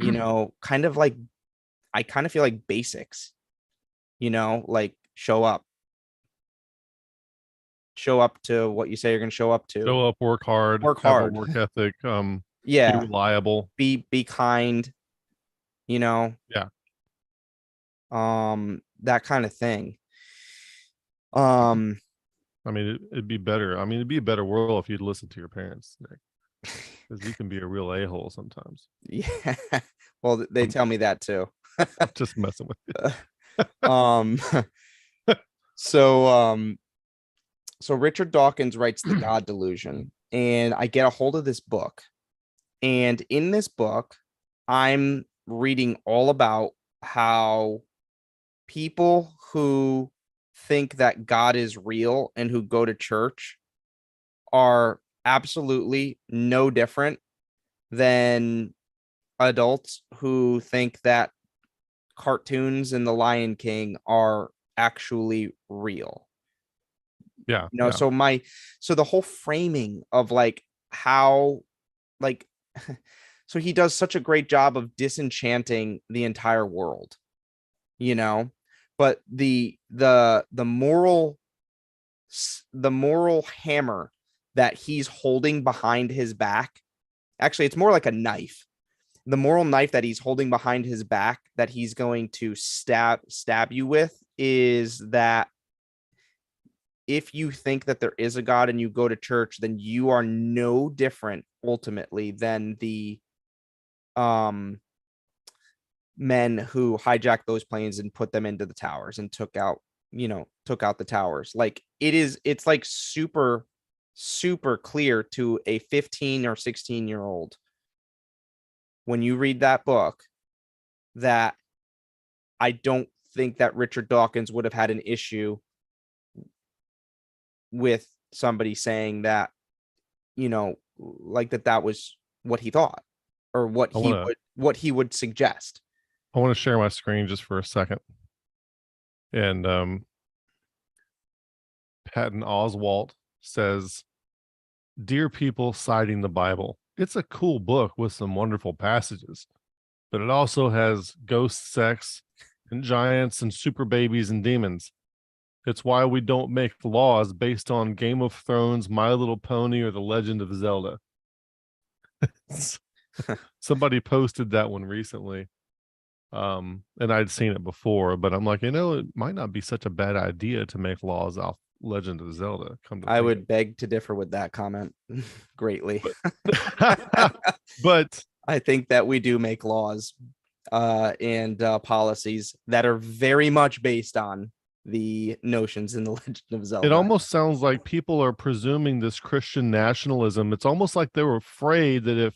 kind of like, I kind of feel like basics, like show up to what you say you're going to show up to, Show up, work hard, work have a hard. work ethic, be Yeah. reliable. Be kind, you know, Yeah. that kind of thing. Um, I mean, it'd be better. I mean, it'd be a better world if you'd listen to your parents, because you can be a real a-hole sometimes. yeah. Well, they I'm, tell me that too. I'm just messing with you. Um, so so Richard Dawkins writes The God Delusion, and I get a hold of this book. And in this book, I'm reading all about how people who think that God is real and who go to church are absolutely no different than adults who think that cartoons and the Lion King are actually real. Yeah. Yeah. So the whole framing of like how, like, so he does such a great job of disenchanting the entire world, but the moral hammer that he's holding behind his back, actually it's more like a knife. The moral knife that he's holding behind his back that he's going to stab you with is that if you think that there is a God and you go to church, then you are no different ultimately than the men who hijacked those planes and put them into the towers and took out the towers. Like, it's like super, super clear to a 15 or 16-year-old when you read that book that I don't think that Richard Dawkins would have had an issue with somebody saying that, like that was what he thought, or what he would suggest. I want to share my screen just for a second. And Patton Oswalt says, "Dear people citing the Bible, it's a cool book with some wonderful passages, but it also has ghost sex and giants and super babies and demons. It's why we don't make laws based on Game of Thrones, My Little Pony, or The Legend of Zelda." Somebody posted that one recently. And I'd seen it before, but I'm like, it might not be such a bad idea to make laws off Legend of Zelda. I would beg to differ with that comment greatly. But I think that we do make laws and policies that are very much based on the notions in the Legend of Zelda. It almost sounds like people are presuming this Christian nationalism. It's almost like they were afraid that if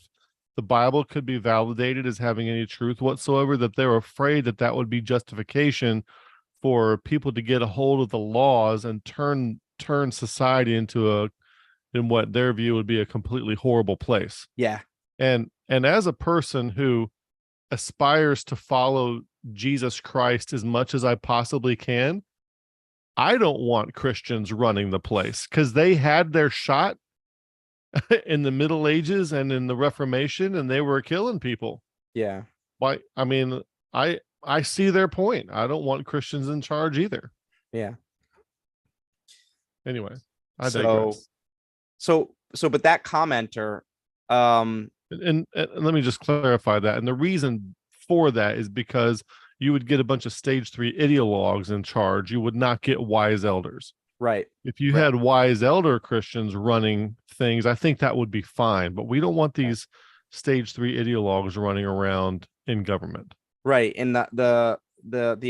the Bible could be validated as having any truth whatsoever, that they're afraid that that would be justification for people to get a hold of the laws and turn society into in what their view would be a completely horrible place. Yeah. And as a person who aspires to follow Jesus Christ as much as I possibly can, I don't want Christians running the place, because they had their shot in the Middle Ages and in the Reformation, and they were killing people. Yeah. Why? I mean, I see their point. I don't want Christians in charge either. Yeah. Anyway, I digress. But that commenter, and let me just clarify that. And the reason for that is because you would get a bunch of stage 3 ideologues in charge. You would not get wise elders. Right. If you had wise elder Christians running things, I think that would be fine. But we don't want these stage 3 ideologues running around in government. Right. And the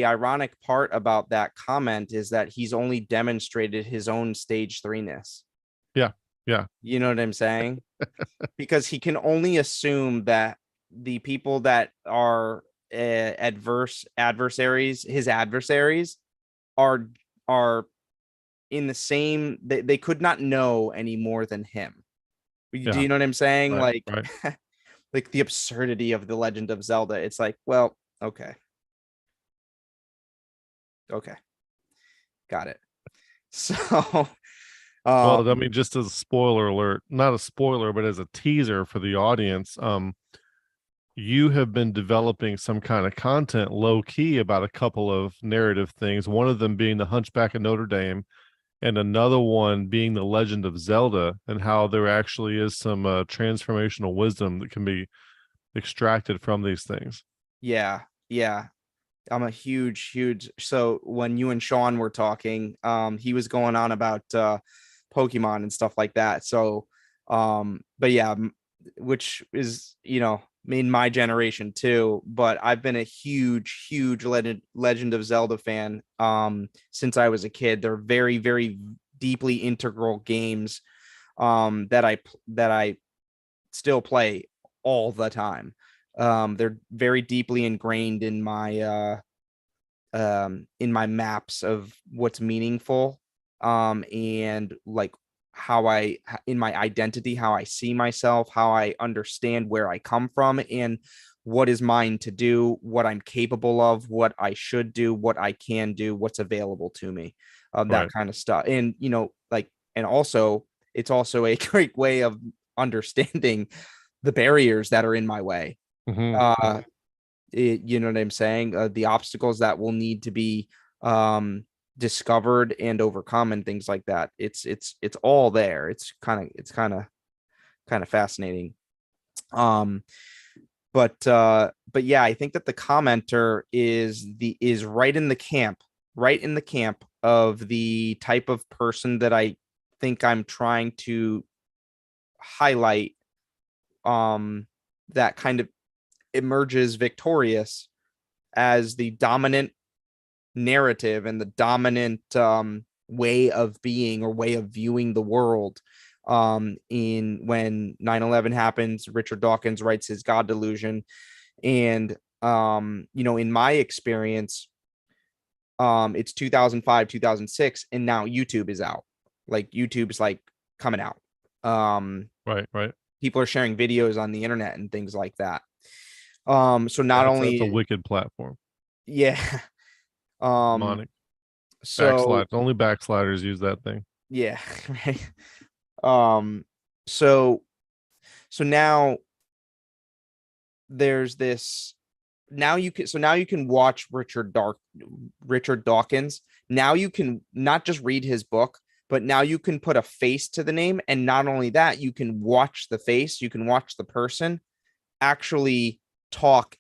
ironic part about that comment is that he's only demonstrated his own stage 3-ness. Yeah. Yeah. You know what I'm saying? Because he can only assume that the people that are his adversaries are in the same, they could not know any more than him. Do Yeah. you know what I'm saying? Right, Like, right. like the absurdity of the Legend of Zelda. It's like, well, okay. Okay. Got it. So, Well, I um, mean, just as a spoiler alert, not a spoiler, but as a teaser for the audience, you have been developing some kind of content low key about a couple of narrative things. One of them being the Hunchback of Notre Dame, and another one being the Legend of Zelda, and how there actually is some transformational wisdom that can be extracted from these things. yeah, yeah. I'm a huge. So when you and Sean were talking, he was going on about Pokemon and stuff like that. So, but yeah, which is, in my generation too. But I've been a huge Legend of Zelda fan since I was a kid. They're very deeply integral games that I still play all the time. They're very deeply ingrained in my maps of what's meaningful, and like how I in my identity, how I see myself, how I understand where I come from, and what is mine to do, what I'm capable of, what I should do, what I can do, what's available to me, that Right. kind of stuff. And like, and also it's also a great way of understanding the barriers that are in my way. Mm-hmm. uh you know what I'm saying? The obstacles that will need to be discovered and overcome and things like that. It's all there. It's kind of fascinating. Um, but yeah, I think that the commenter is right in the camp of the type of person that I think I'm trying to highlight. That kind of emerges victorious as the dominant narrative and the dominant way of being or way of viewing the world. In when 9/11 happens, Richard Dawkins writes his God delusion. And in my experience, it's 2005, 2006, and now YouTube is out. Like, YouTube's like coming out. Right, right. People are sharing videos on the internet and things like that. So not That's a only, wicked platform. yeah. Um, Demonic. so Backslide. Only backsliders use that thing. yeah, right. Um, so now there's this. Now you can watch Richard Dawkins. Now you can not just read his book, but now you can put a face to the name. And not only that, you can watch the face, you can watch the person actually talk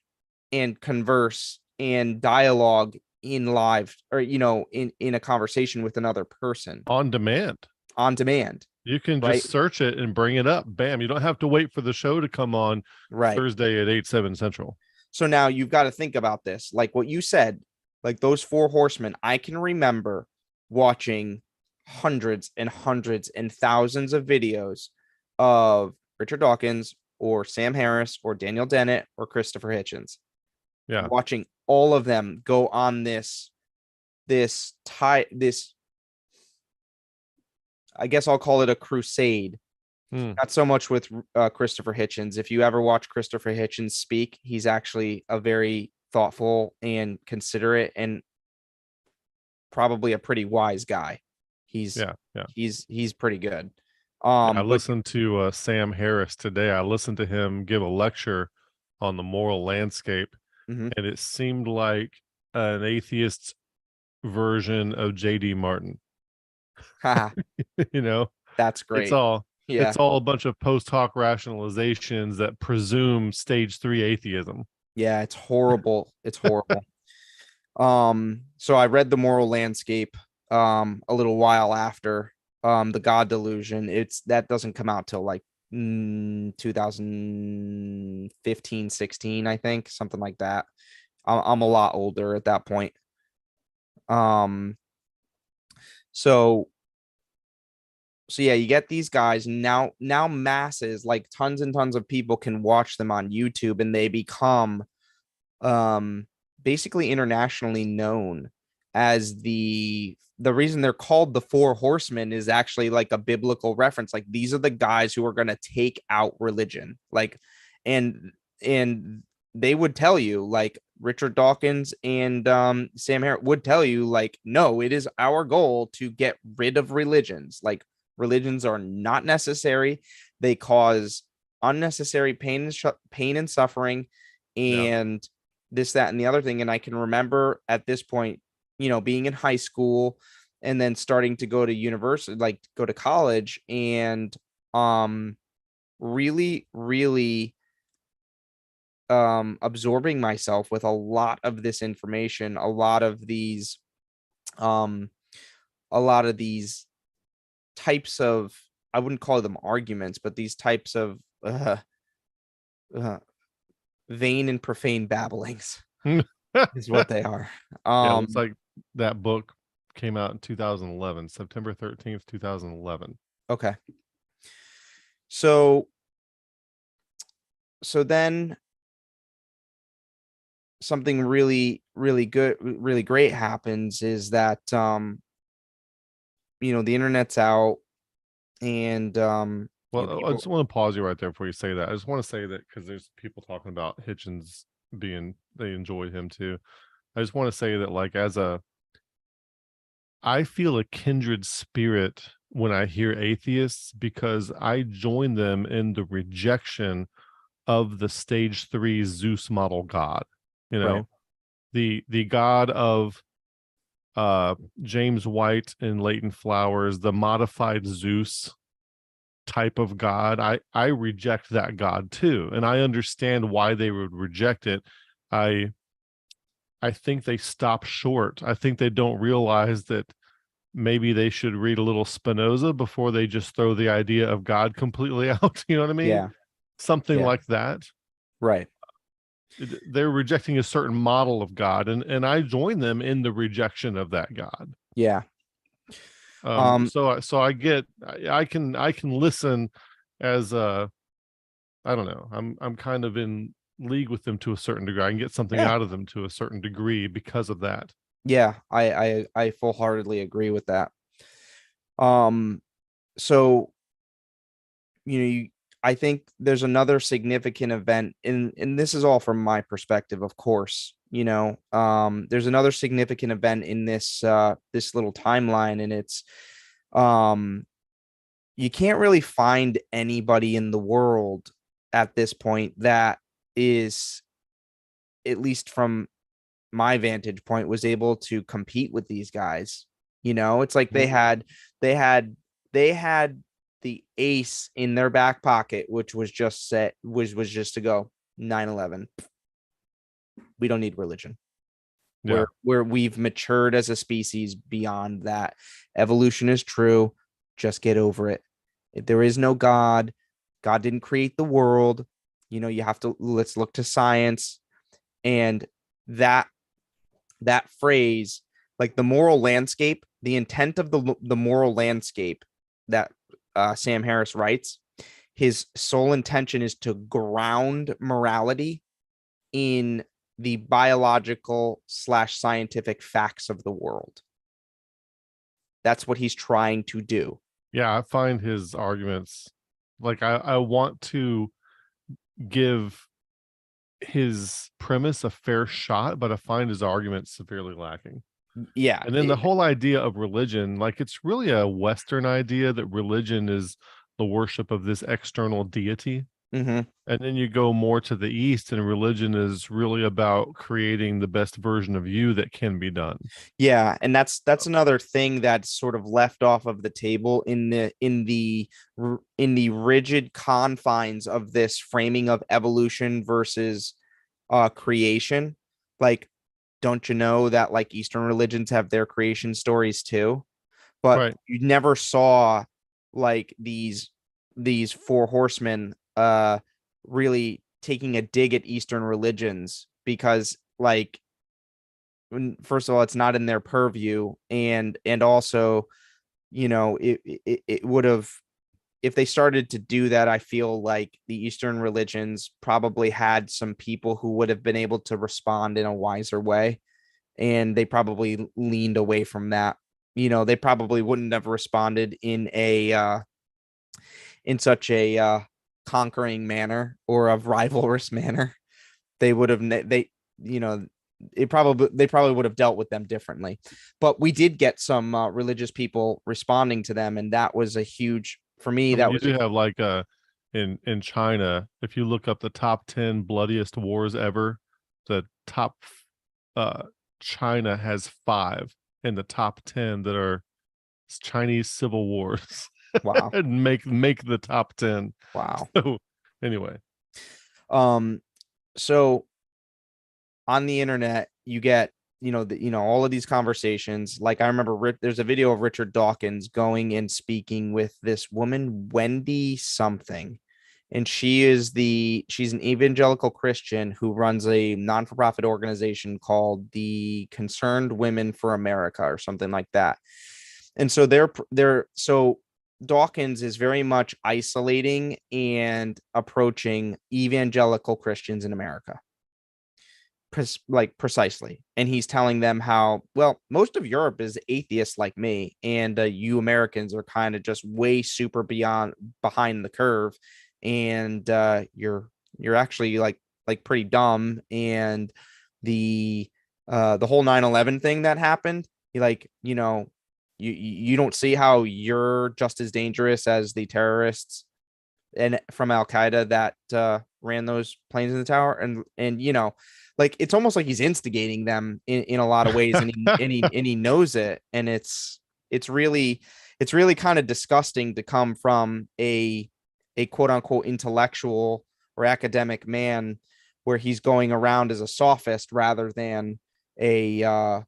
and converse and dialogue in live, or in a conversation with another person On demand. on demand. You can Right, just search it and bring it up. Bam. You don't have to wait for the show to come on right. Thursday at 8/7 Central. So now you've got to think about this, like what you said, like those four horsemen. I can remember watching hundreds and hundreds and thousands of videos of Richard Dawkins or Sam Harris or Daniel Dennett or Christopher Hitchens, Yeah. watching all of them go on this I guess I'll call it a crusade. Hmm. Not so much with Christopher Hitchens. If you ever watch Christopher Hitchens speak, he's actually a very thoughtful and considerate and probably a pretty wise guy. He's Yeah. Yeah. he's pretty good. I But listened to Sam Harris today. I listened to him give a lecture on the moral landscape, mhm. and it seemed like an atheist version of J.D. Martin. Haha, You know, that's it's great. all Yeah, it's all a bunch of post hoc rationalizations that presume stage 3 atheism. yeah, it's horrible. It's horrible. So I read The Moral Landscape a little while after The God Delusion. That doesn't come out till like 2015, 16, I think, something like that. I'm a lot older at that point. Um, so yeah, you get these guys now masses, like tons and tons of people can watch them on YouTube, and they become basically internationally known as the the reason they're called the four horsemen is actually like a biblical reference. Like these are the guys who are going to take out religion. Like, and they would tell you, like Richard Dawkins and Sam Harris would tell you, like, no, it is our goal to get rid of religions. Like religions are not necessary. They cause unnecessary pain and suffering, and this, that, and the other thing. And I can remember at this point, being in high school and then starting to go to university, like go to college, and really, really absorbing myself with a lot of this information, a lot of these types of, I wouldn't call them arguments, but these types of vain and profane babblings is what they are. Yeah, it looks like that book came out in 2011, September 13th, 2011. Okay. So then something really, really good, really great happens is that, the internet's out, and, well, I just want to pause you right there before you say that. I just want to say that because there's people talking about Hitchens they enjoy him too. I just want to say that, like, I feel a kindred spirit when I hear atheists, because I join them in the rejection of the stage 3 Zeus model God. Right. The God of James White and Leighton Flowers, the modified Zeus type of God. I reject that God too, and I understand why they would reject it. I think they stop short. I think they don't realize that maybe they should read a little Spinoza before they just throw the idea of God completely out. You know what I mean? Yeah. Something Yeah. like that. Right. They're rejecting a certain model of God, and I join them in the rejection of that God. Yeah. So I get, I can listen as I don't know. I'm kind of in league with them to a certain degree. I can get something Yeah. out of them to a certain degree because of that. Yeah. I full-heartedly agree with that. So, I think there's another significant event, and this is all from my perspective, of course. There's another significant event in this this little timeline, and it's you can't really find anybody in the world at this point that is, at least from my vantage point, was able to compete with these guys. It's like they had the ace in their back pocket, which was just just to go 9/11. We don't need religion. Yeah. We've matured as a species beyond that. Evolution is true. Just get over it. If there is no God, God didn't create the world. Let's look to science. And that phrase, like the moral landscape, the intent of the moral landscape that Sam Harris writes, his sole intention is to ground morality in the biological / scientific facts of the world. That's what he's trying to do. Yeah, I find his arguments, like, I want to give his premise a fair shot, but I find his arguments severely lacking. Yeah. And then the whole idea of religion, like, it's really a Western idea that religion is the worship of this external deity. Mm-hmm. And then you go more to the East, and religion is really about creating the best version of you that can be done. Yeah, and that's another thing that's sort of left off of the table in the rigid confines of this framing of evolution versus creation. Like, don't you know that, like, Eastern religions have their creation stories too? But Right. you never saw, like, these four horsemen really taking a dig at Eastern religions, because, like, first of all, it's not in their purview, and also, it would have, if they started to do that, I feel like the Eastern religions probably had some people who would have been able to respond in a wiser way, and they probably leaned away from that. they probably wouldn't have responded in such a conquering manner or a rivalrous manner. They would have you know they probably would have dealt with them differently. But we did get some religious people responding to them, and that was a huge, for me, I mean, that you was do have like in China, if you look up the top 10 bloodiest wars ever, the top China has 5 in the top 10 that are Chinese civil wars. wow. And make the top 10. Wow. So anyway, So on the internet, you get, all of these conversations. Like, I remember there's a video of Richard Dawkins going and speaking with this woman, Wendy something. And she's an evangelical Christian who runs a non-for-profit organization called the Concerned Women for America or something like that. And so so Dawkins is very much isolating and approaching evangelical Christians in America. Precisely. And he's telling them how, well, most of Europe is atheist like me, and you Americans are kind of just way super behind the curve, and you're actually like pretty dumb. And the whole 9/11 thing that happened, you don't see how you're just as dangerous as the terrorists and from Al-Qaeda that ran those planes in the tower. And it's almost like he's instigating them in a lot of ways, and he knows it. And it's really kind of disgusting to come from a quote unquote intellectual or academic man, where he's going around as a sophist rather than a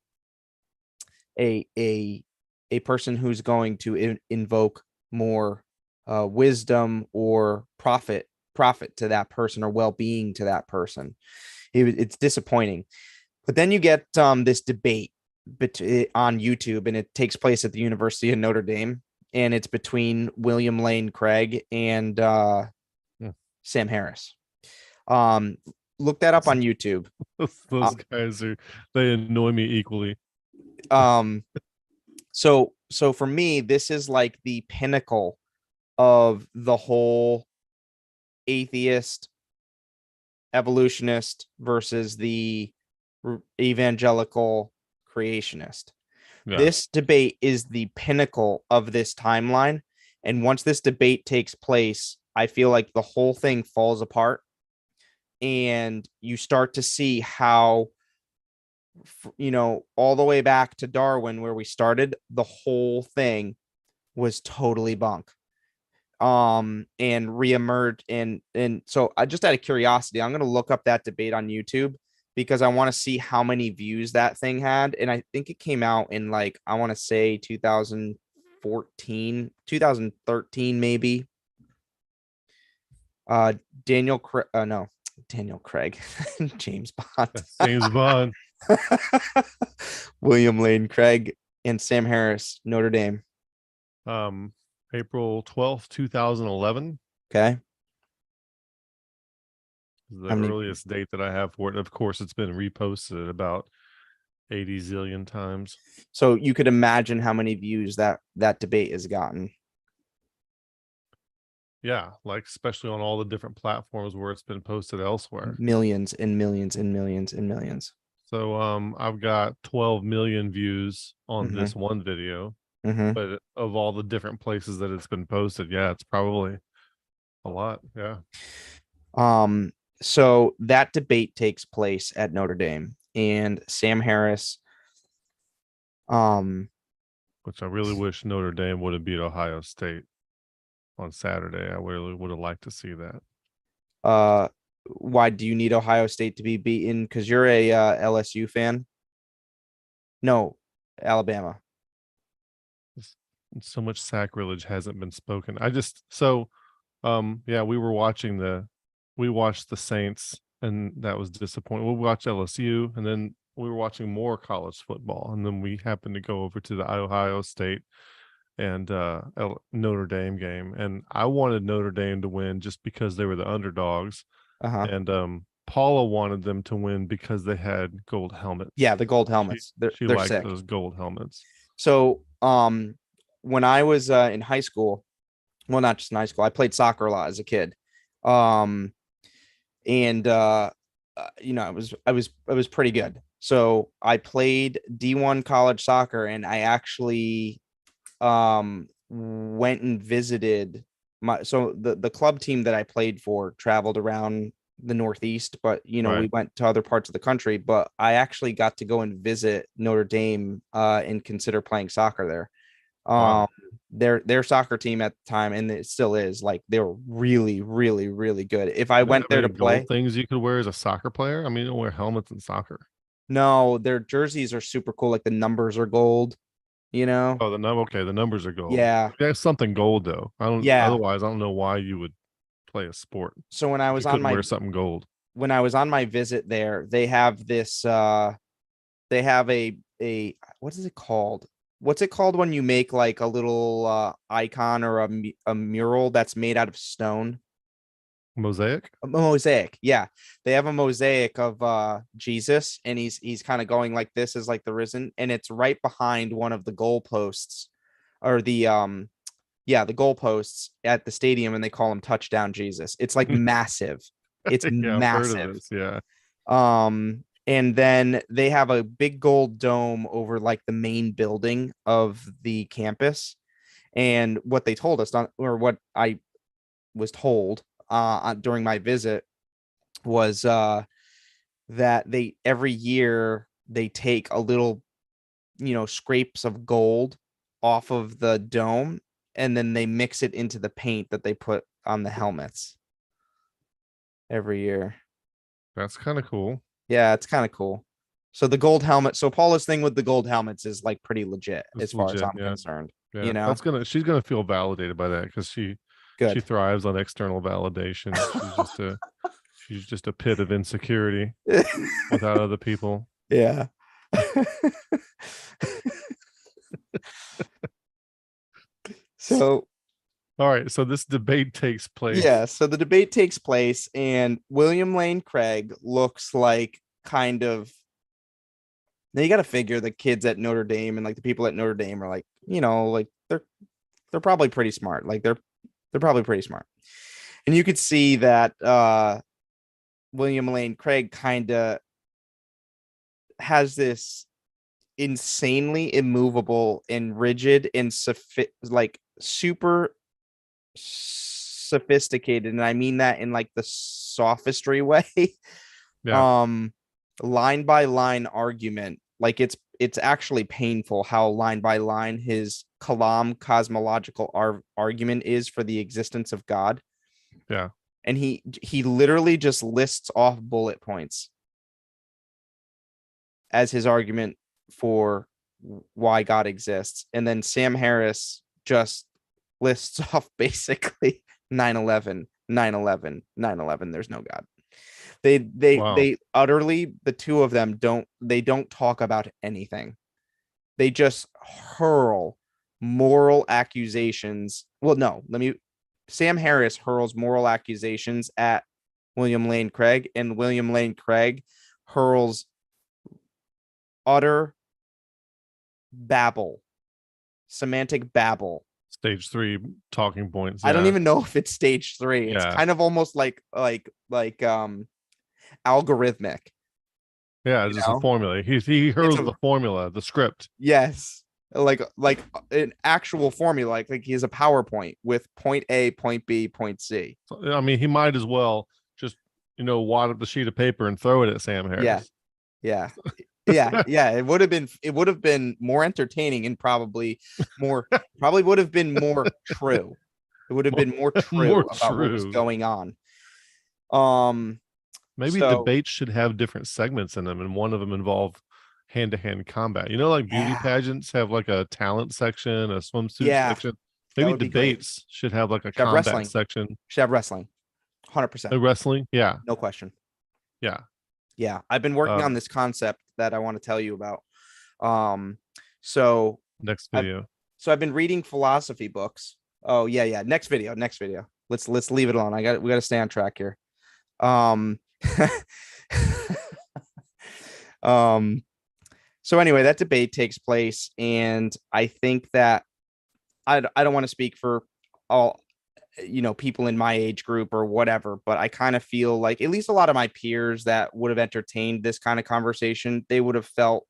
person who's going to invoke more wisdom or profit to that person, or well-being to that person. It's disappointing. But then you get this debate on YouTube, and it takes place at the University of Notre Dame, and it's between William Lane Craig and Sam Harris. Look that up on YouTube. those guys they annoy me equally. So for me, this is like the pinnacle of the whole atheist evolutionist versus the evangelical creationist. Yeah. This debate is the pinnacle of this timeline. And once this debate takes place, I feel like the whole thing falls apart, and you start to see how, all the way back to Darwin, where we started, the whole thing was totally bunk. And reemerged. And so I just, out of curiosity, I'm going to look up that debate on YouTube, because I want to see how many views that thing had. And I think it came out in I want to say 2014, 2013, maybe. Daniel Craig, James Bond. William Lane Craig and Sam Harris, Notre Dame. April 12th, 2011. Okay. The earliest date that I have for it. Of course, it's been reposted about 80 zillion times. So you could imagine how many views that debate has gotten. Yeah, especially on all the different platforms where it's been posted elsewhere. Millions and millions and millions and millions. So I've got 12 million views on this one video. But of all the different places that it's been posted, yeah, it's probably a lot. Yeah. So that debate takes place at Notre Dame, and Sam Harris, which I really wish Notre Dame would have beat Ohio State on Saturday. I really would have liked to see that. Why do you need Ohio State to be beaten? Because you're a LSU fan? No, Alabama. So much sacrilege hasn't been spoken. We watched the Saints, and that was disappointing. We watched LSU, and then we were watching more college football, and then we happened to go over to the Ohio State and Notre Dame game, and I wanted Notre Dame to win just because they were the underdogs. And Paula wanted them to win because they had gold helmets. Yeah, the gold helmets. She liked sick. Those gold helmets. So, when I was in high school, well, not just in high school, I played soccer a lot as a kid. Um, and I was pretty good. So I played D1 college soccer, and I actually went and visited the club team that I played for traveled around the Northeast, but we Right. went to other parts of the country, but I actually got to go and visit Notre Dame and consider playing soccer there. Um, Wow. their soccer team at the time, and it still is, like, they were really, really, really good. If I Do they went have there any to gold play, things you could wear as a soccer player? I mean, you don't wear helmets in soccer. no, their jerseys are super cool. Like the numbers are gold, you know? Oh, okay, the numbers are gold. Yeah. Yeah, something gold though. I don't. Yeah. Otherwise, I don't know why you would play a sport So if you couldn't wear something gold. when I was on my visit there, they have this they have a what is it called? What's it called when you make like a little icon or a mural that's made out of stone? Mosaic. A mosaic. Yeah. They have a mosaic of Jesus, and he's kind of going like this, is like the risen, and it's right behind one of the goalposts, or the goalposts at the stadium, and they call him touchdown Jesus. It's like massive. It's Yeah, I've heard of massive. this. Yeah. And then they have a big gold dome over like the main building of the campus. And what they told us, or what I was told during my visit, was that they every year they take a little, scrapes of gold off of the dome, and then they mix it into the paint that they put on the helmets every year. That's kind of cool. Yeah, it's kind of cool. So the gold helmet. So Paula's thing with the gold helmets is like pretty legit as It's far as legit. I'm Yeah. concerned. Yeah. She's gonna feel validated by that because she Good. thrives on external validation. She's just a pit of insecurity without other people. Yeah. So All right. So this debate takes yeah, place. so the debate takes place, and William Lane Craig looks like kind of, now you got to figure the kids at Notre Dame and like the people at Notre Dame are like, like they're probably pretty smart. Like they're probably pretty smart. And you could see that William Lane Craig kind of has this insanely immovable and rigid and like super sophisticated, and I mean that in like the sophistry way. Yeah. um Line by line argument, like it's actually painful how line by line his kalam cosmological argument is for the existence of God. Yeah. And he literally just lists off bullet points as his argument for why God exists. And then Sam Harris just lists off basically 9/11, 9/11, 9/11. There's no God. Wow. They utterly, the two of them don't talk about anything. They just hurl moral accusations. Well, no, Sam Harris hurls moral accusations at William Lane Craig, and William Lane Craig hurls utter babble, semantic babble. Stage 3 talking points. I don't Yeah. even know if it's stage 3. It's Yeah. kind of almost like algorithmic, Yeah. you It's just a know? formula. He It's hurls a the formula, the script. Yes. Like an actual formula, like he has a PowerPoint with point A, point B, point C. So, I mean, he might as well just, wad up the sheet of paper and throw it at Sam Yeah. Harris. Yeah. Yeah. It would have been more entertaining, and probably would have been more true. It would have been more More true about what was true. going on. Um, Maybe so debates should have different segments in them, and one of them involve hand-to-hand combat. Like beauty yeah, pageants have like a talent section, a swimsuit yeah, section. that Maybe would be great. debates should have like a Should have combat wrestling. section. Should have wrestling. 100%. Wrestling, yeah, No question. yeah. Yeah. I've been working on this concept that I want to tell you about. Um, so Next I've video. I've been reading philosophy books. Oh yeah, yeah. Next video. Next video. Let's leave it alone. We got to stay on track here. Um, um, So anyway, that debate takes place, and I think that I don't want to speak for all people in my age group or whatever, but I kind of feel like at least a lot of my peers that would have entertained this kind of conversation, they would have felt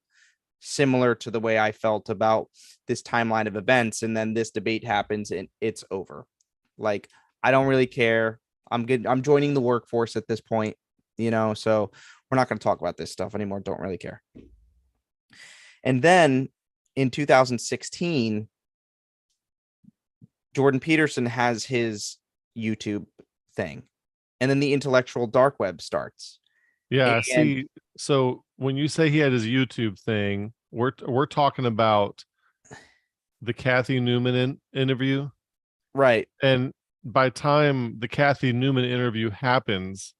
similar to the way I felt about this timeline of events. And then this debate happens and it's over. Like, I don't really care. I'm good. I'm joining the workforce at this point, so we're not going to talk about this stuff anymore. Don't really care. And then in 2016, Jordan Peterson has his YouTube thing, and then the intellectual dark web starts. Yeah, And see, so when you say he had his YouTube thing, we're talking about the Kathy Newman interview. right. And by time the Kathy Newman interview happens,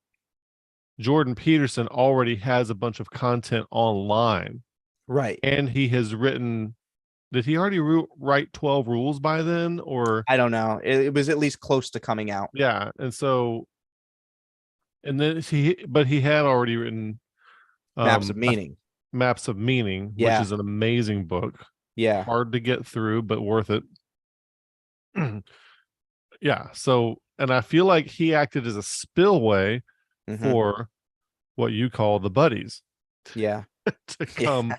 Jordan Peterson already has a bunch of content online. Right. And he has written, did he already write 12 rules by then? Or I don't know. It was at least close to coming out. yeah. And so, and then he had already written Maps of Meaning. Maps of Meaning, which Yeah. is an amazing book. Yeah. Hard to get through, but worth it. Yeah. So, and I feel like he acted as a spillway for what you call the buddies Yeah. to come.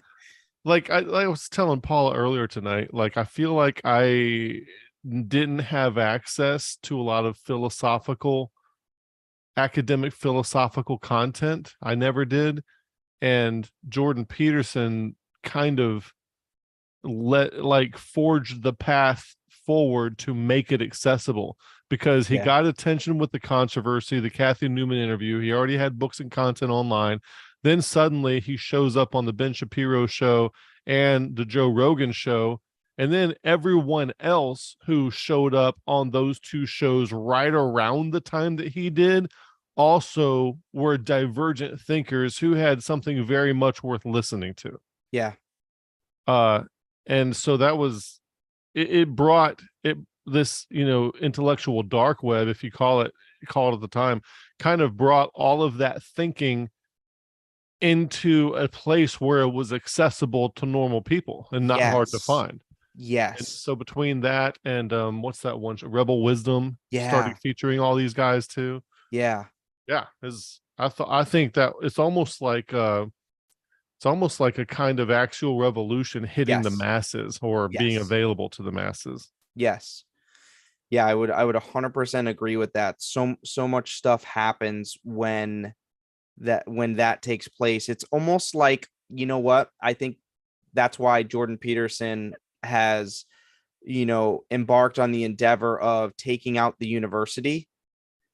Like I was telling Paula earlier tonight, like I feel like I didn't have access to a lot of academic philosophical content. I never did. And Jordan Peterson kind of forged the path forward to make it accessible, because he got attention with the controversy, the Kathy Newman interview. He already had books and content online. Then suddenly he shows up on the Ben Shapiro show and the Joe Rogan show. And then everyone else who showed up on those two shows right around the time that he did also were divergent thinkers who had something very much worth listening to. Yeah. And so that was, it brought this, intellectual dark web, if you call it at the time, kind of brought all of that thinking into a place where it was accessible to normal people and not hard to find. Yes. And so between that and what's that one? Rebel Wisdom started featuring all these guys too. Yeah. Yeah. I think that it's almost like a kind of actual revolution hitting the masses, or being available to the masses. Yes. Yeah, I would 100% agree with that. So much stuff happens when that takes place. It's almost like, you know what? I think that's why Jordan Peterson has, embarked on the endeavor of taking out the university,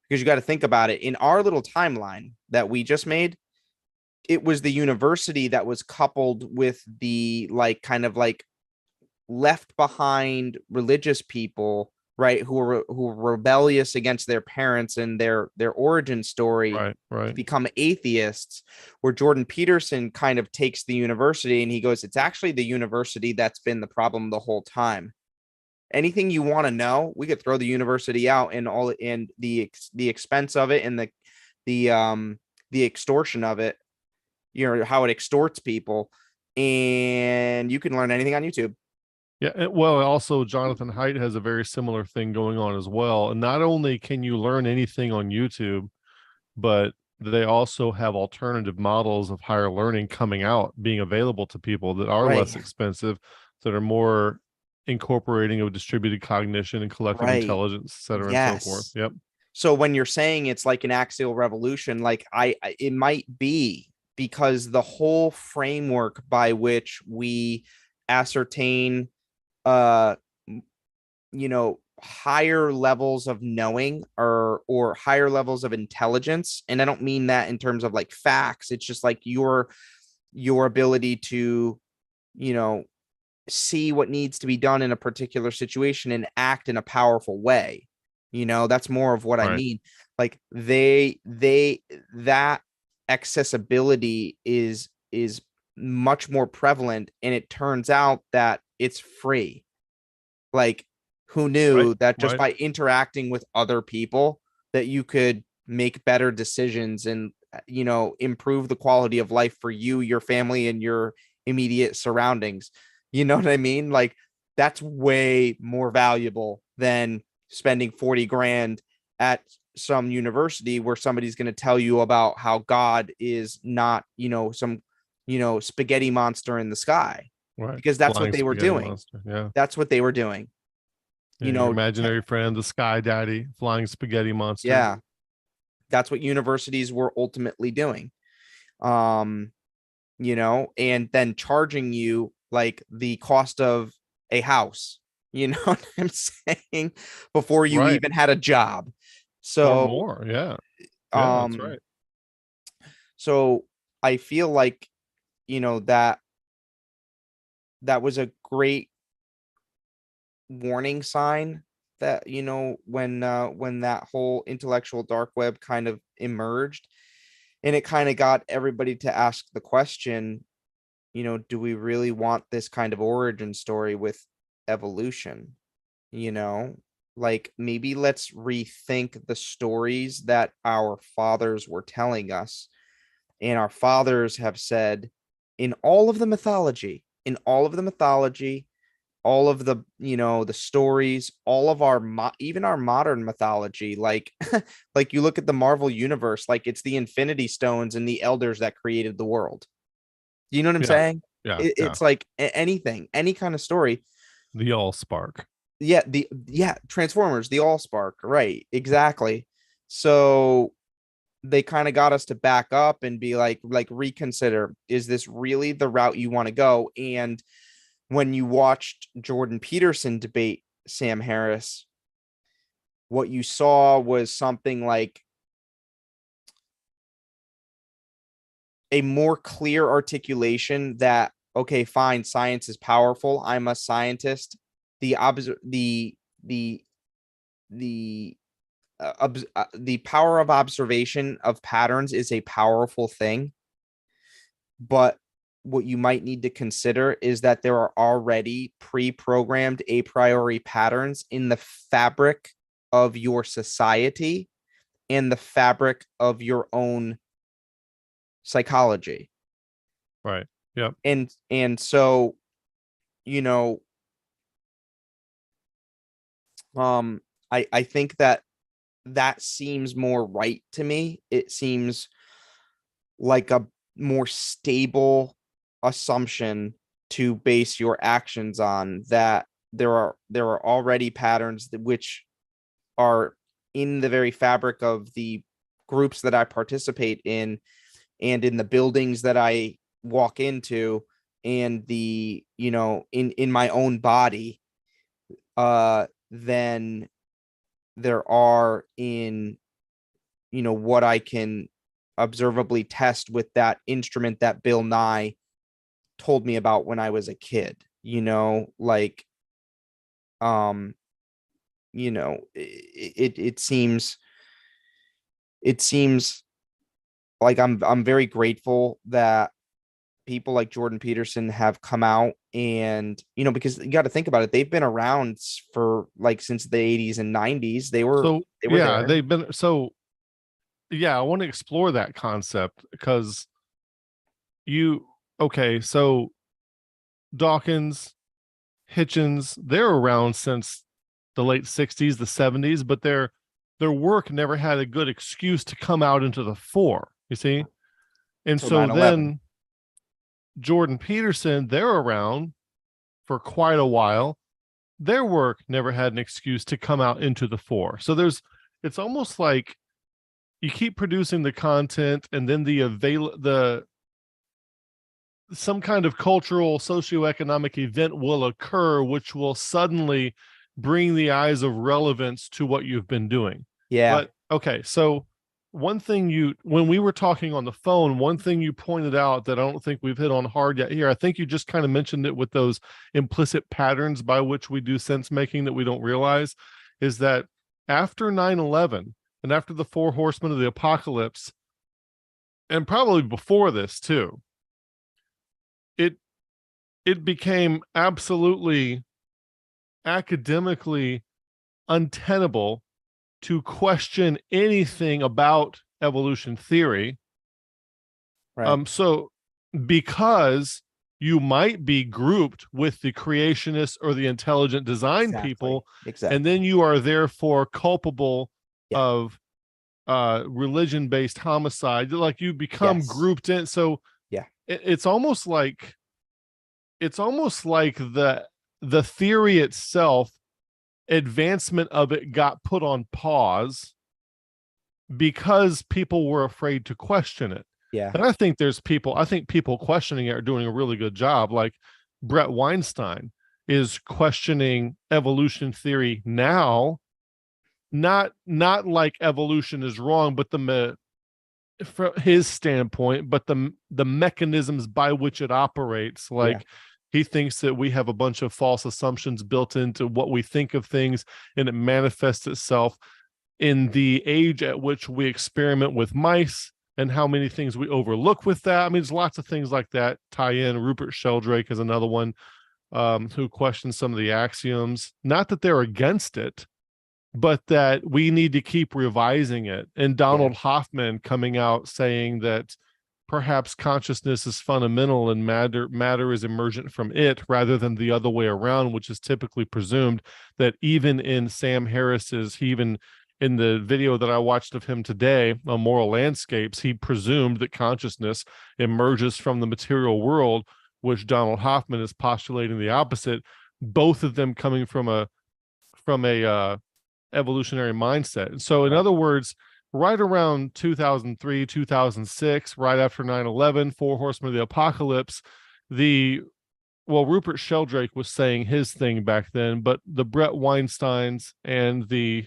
because you got to think about it. In our little timeline that we just made, it was the university that was coupled with the kind of left behind religious people, right, who were rebellious against their parents and their origin story, right, to become atheists, where Jordan Peterson kind of takes the university and he goes, it's actually the university that's been the problem the whole time. Anything you want to know, we could throw the university out, and all, and the expense of it, and the extortion of it, how it extorts people, and you can learn anything on YouTube. Yeah, well, also Jonathan Haidt has a very similar thing going on as well. And not only can you learn anything on YouTube, but they also have alternative models of higher learning coming out, being available to people that are less expensive, that are more incorporating of distributed cognition and collective intelligence, et cetera, and so forth. Yep. So when you're saying it's like an axial revolution, it might be, because the whole framework by which we ascertain higher levels of knowing, or higher levels of intelligence, and I don't mean that in terms of facts, it's just your ability to see what needs to be done in a particular situation and act in a powerful way. That's more of what I mean. That accessibility is much more prevalent, and it turns out that it's free. Who knew that just by interacting with other people that you could make better decisions and improve the quality of life for you, your family, and your immediate surroundings. You know what I mean? Like that's way more valuable than spending 40 grand at some university where somebody's going to tell you about how God is not, some, spaghetti monster in the sky, Right. because that's what Flying they were spaghetti doing. monster. Yeah. That's what they were doing. Yeah. Your imaginary friend, the sky daddy, flying spaghetti monster. Yeah. That's what universities were ultimately doing. And then charging you like the cost of a house, you know what I'm saying, before you Right. even had a job. Or So, more. Yeah. Yeah, that's right. So I feel like, that was a great warning sign that, when that whole intellectual dark web kind of emerged, and it kind of got everybody to ask the question, do we really want this kind of origin story with evolution? Like maybe let's rethink the stories that our fathers were telling us. And our fathers have said in all of the mythology, all of the, the stories, all of our, even our modern mythology, like, like you look at the Marvel universe, like it's the Infinity Stones and the elders that created the world. You know what I'm Yeah. saying? Yeah. It's like anything, any kind of story. The all spark. Yeah, Transformers, the All Spark, right? Exactly. So they kind of got us to back up and be like reconsider, is this really the route you want to go? And when you watched Jordan Peterson debate Sam Harris, what you saw was something like a more clear articulation that, okay, fine, science is powerful. I'm a scientist. The power of observation of patterns is a powerful thing, but what you might need to consider is that there are already pre-programmed a priori patterns in the fabric of your society and the fabric of your own psychology. Right. Yep. And so, you know, I think that seems more right to me. It seems like a more stable assumption to base your actions on, that there are already patterns which are in the very fabric of the groups that I participate in and in the buildings that I walk into and the, in my own body, than there are in, what I can observably test with that instrument that Bill Nye told me about when I was a kid. Like, it seems like I'm very grateful that people like Jordan Peterson have come out, and because you got to think about it, they've been around for like since the 80s and 90s. They were So yeah, there. they've been I want to explore that concept because so Dawkins, Hitchens, they're around since the late 60s, the 70s, but their work never had a good excuse to come out into the fore, you see? And Till so 9/11. then Jordan Peterson, they're around for quite a while. Their work never had an excuse to come out into the fore. So it's almost like you keep producing the content and then some kind of cultural socioeconomic event will occur which will suddenly bring the eyes of relevance to what you've been doing. Yeah. But okay, so when we were talking on the phone, one thing you pointed out that I don't think we've hit on hard yet here, I think you just kind of mentioned it with those implicit patterns by which we do sense making that we don't realize, is that after 9/11 and after the four horsemen of the apocalypse, and probably before this too, it became absolutely academically untenable to question anything about evolution theory. Right. So because you might be grouped with the creationists or the intelligent design people, and then you are therefore culpable of religion-based homicide. Like you become grouped in. So it's almost like the theory itself, advancement of it got put on pause because people were afraid to question it. And I think people questioning it are doing a really good job. Like Brett Weinstein is questioning evolution theory now, not like evolution is wrong, but from his standpoint, but the mechanisms by which it operates. Like he thinks that we have a bunch of false assumptions built into what we think of things, and it manifests itself in the age at which we experiment with mice and how many things we overlook with that. I mean, there's lots of things like that tie in. Rupert Sheldrake is another one who questions some of the axioms. Not that they're against it, but that we need to keep revising it. And Donald Hoffman coming out saying that perhaps consciousness is fundamental and matter is emergent from it, rather than the other way around, which is typically presumed. That even in Sam Harris's, even in the video that I watched of him today on Moral Landscapes, he presumed that consciousness emerges from the material world, which Donald Hoffman is postulating the opposite. Both of them coming from a evolutionary mindset. So in other words, right around 2003, 2006, right after 9/11, Four Horsemen of the Apocalypse, Rupert Sheldrake was saying his thing back then, but the Brett Weinsteins and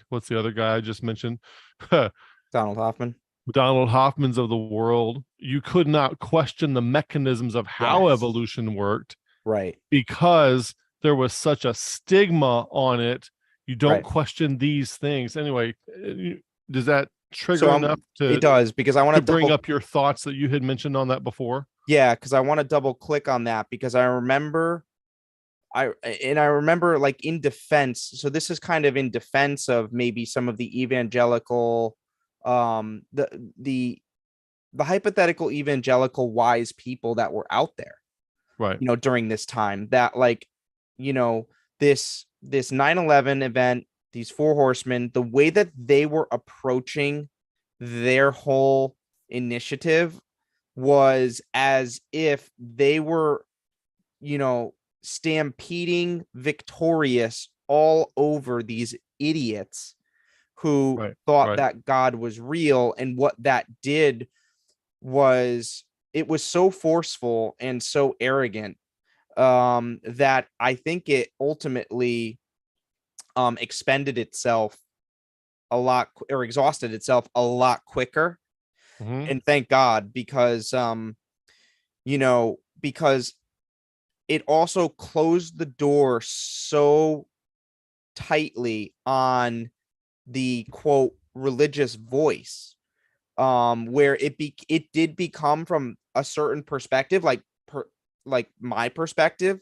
what's the other guy I just mentioned? Donald Hoffmans of the world, you could not question the mechanisms of how evolution worked. Right. Because there was such a stigma on it. You don't question these things. Anyway, does that trigger enough to it does, because I want to bring up your thoughts that you had mentioned on that before? Yeah, because I want to double click on that, because I remember like in defense. So this is kind of in defense of maybe some of the evangelical, the hypothetical evangelical wise people that were out there, right? During this time, that like, this 9/11 event, these four horsemen, the way that they were approaching their whole initiative was as if they were, stampeding victorious all over these idiots who thought that God was real. And what that did was, it was so forceful and so arrogant that I think it ultimately expended itself a lot, or exhausted itself a lot quicker. And thank God, because because it also closed the door so tightly on the quote religious voice, where it did become, from a certain perspective, like my perspective,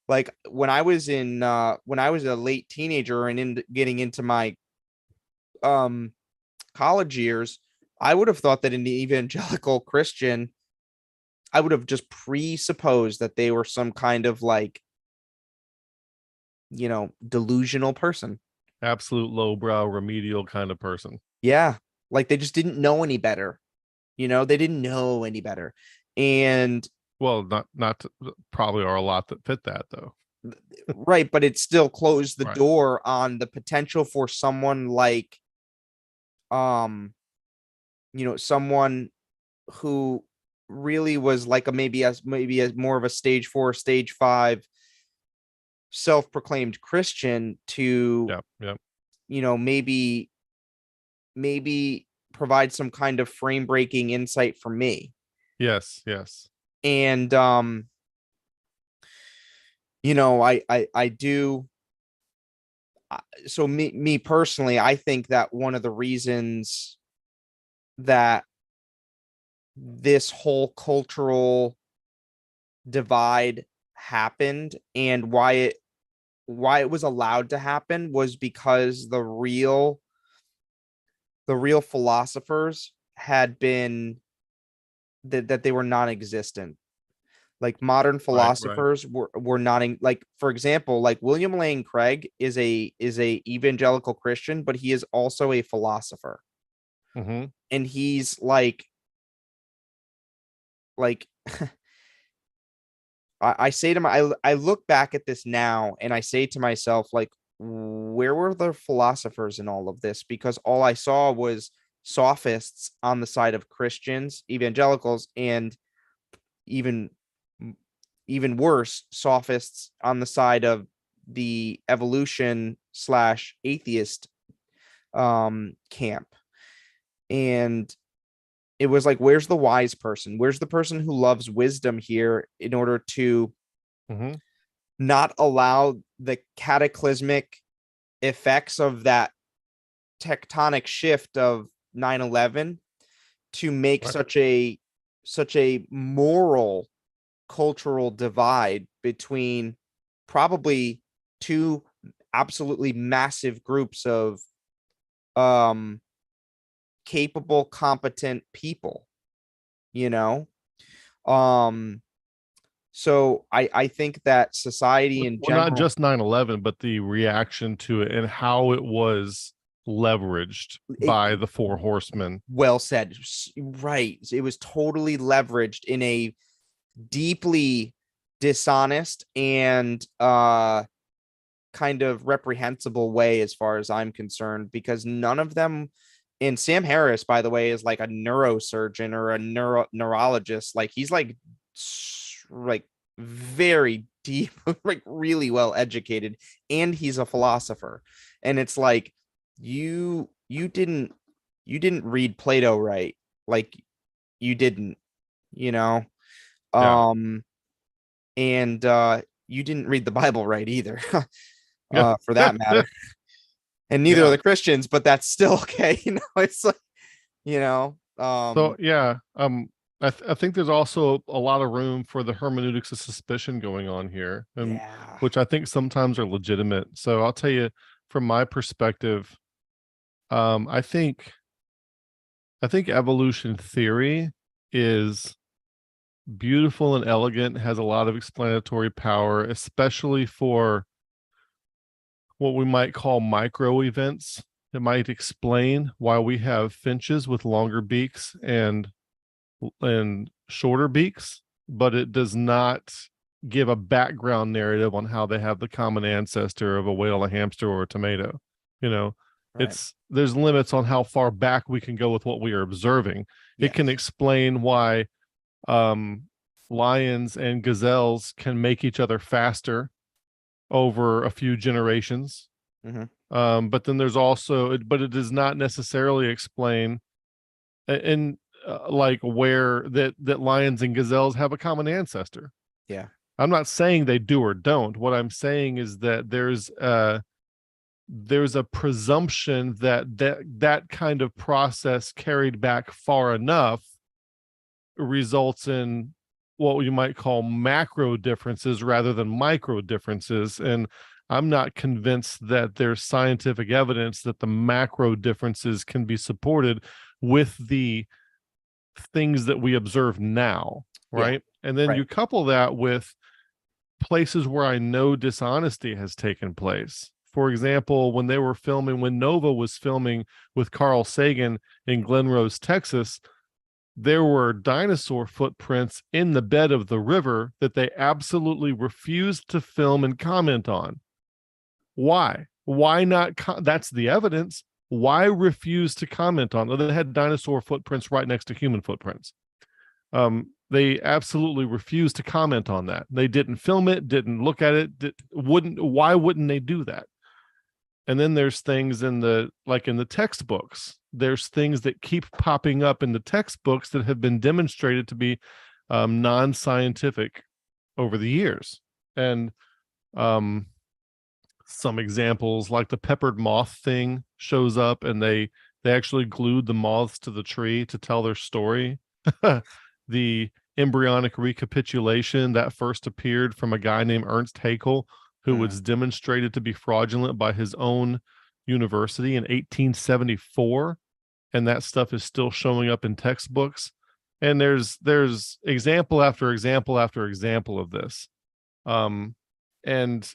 like when I was a late teenager and getting into my college years, I would have thought that an evangelical Christian, I would have just presupposed that they were some kind of like, delusional person. Absolute lowbrow, remedial kind of person. Yeah. Like they just didn't know any better. They didn't know any better. And well, probably are a lot that fit that though. Right. But it still closed the door on the potential for someone like, someone who really was like maybe as more of a stage 4, stage 5 self-proclaimed Christian to, maybe provide some kind of frame breaking insight for me. Yes. And I do. So me personally, I think that one of the reasons that this whole cultural divide happened, and why it was allowed to happen, was because the real philosophers had been that they were non-existent. Like modern Right. philosophers were not like, for example, like William Lane Craig is a evangelical Christian, but he is also a philosopher. Mm-hmm. And he's like I say to I look back at this now and I say to myself, like, where were the philosophers in all of this? Because all I saw was sophists on the side of Christians, evangelicals, and even even worse, sophists on the side of the evolution slash atheist camp. And it was like, where's the wise person? Where's the person who loves wisdom here in order to Mm-hmm. not allow the cataclysmic effects of that tectonic shift of 9/11 to make Right. such a moral cultural divide between probably two absolutely massive groups of um capable, competent people, you know? Um so I think that society in Well, not general. just 9/11, but the reaction to it and how it was leveraged by the four horsemen. Well said. Right. It was totally leveraged in a deeply dishonest and kind of reprehensible way as far as I'm concerned, because none of them. And Sam Harris, by the way, is like a neurosurgeon or a neurologist. Like he's like very deep, like really well educated, and he's a philosopher. And it's like you didn't read Plato right. Like you didn't, you know. Yeah. Um and you didn't read the Bible right either, Yeah. for that matter. And neither are Yeah. the Christians, but that's still okay. It's like, you know, So yeah, I think there's also a lot of room for the hermeneutics of suspicion going on here, and yeah. which I think sometimes are legitimate. So I'll tell you, from my perspective, I think evolution theory is beautiful and elegant, has a lot of explanatory power, especially for what we might call micro events. It might explain why we have finches with longer beaks and shorter beaks, but it does not give a background narrative on how they have the common ancestor of a whale, a hamster, or a tomato. You know, Right. there's limits on how far back we can go with what we are observing. It can Yes. explain why lions and gazelles can make each other faster over a few generations. Mhm. But then there's also, but it does not necessarily explain and like where that lions and gazelles have a common ancestor. Yeah. I'm not saying they do or don't. What I'm saying is that there's a presumption that kind of process carried back far enough results in what you might call macro differences rather than micro differences. And I'm not convinced that there's scientific evidence that the macro differences can be supported with the things that we observe now, Yeah. right? And then you Right. couple that with places where I know dishonesty has taken place. For example, when Nova was filming with Carl Sagan in Glen Rose, Texas, there were dinosaur footprints in the bed of the river that they absolutely refused to film and comment on. Why? Why not? That's the evidence. Why refuse to comment on it? They had dinosaur footprints right next to human footprints. They absolutely refused to comment on that. They didn't film it, didn't look at it, why wouldn't they do that? And then there's things in the textbooks. There's things that keep popping up in the textbooks that have been demonstrated to be non-scientific over the years. And some examples like the peppered moth thing shows up, and they actually glued the moths to the tree to tell their story. The embryonic recapitulation that first appeared from a guy named Ernst Haeckel, who was demonstrated to be fraudulent by his own university in 1874, and that stuff is still showing up in textbooks. And there's example after example after example of this. And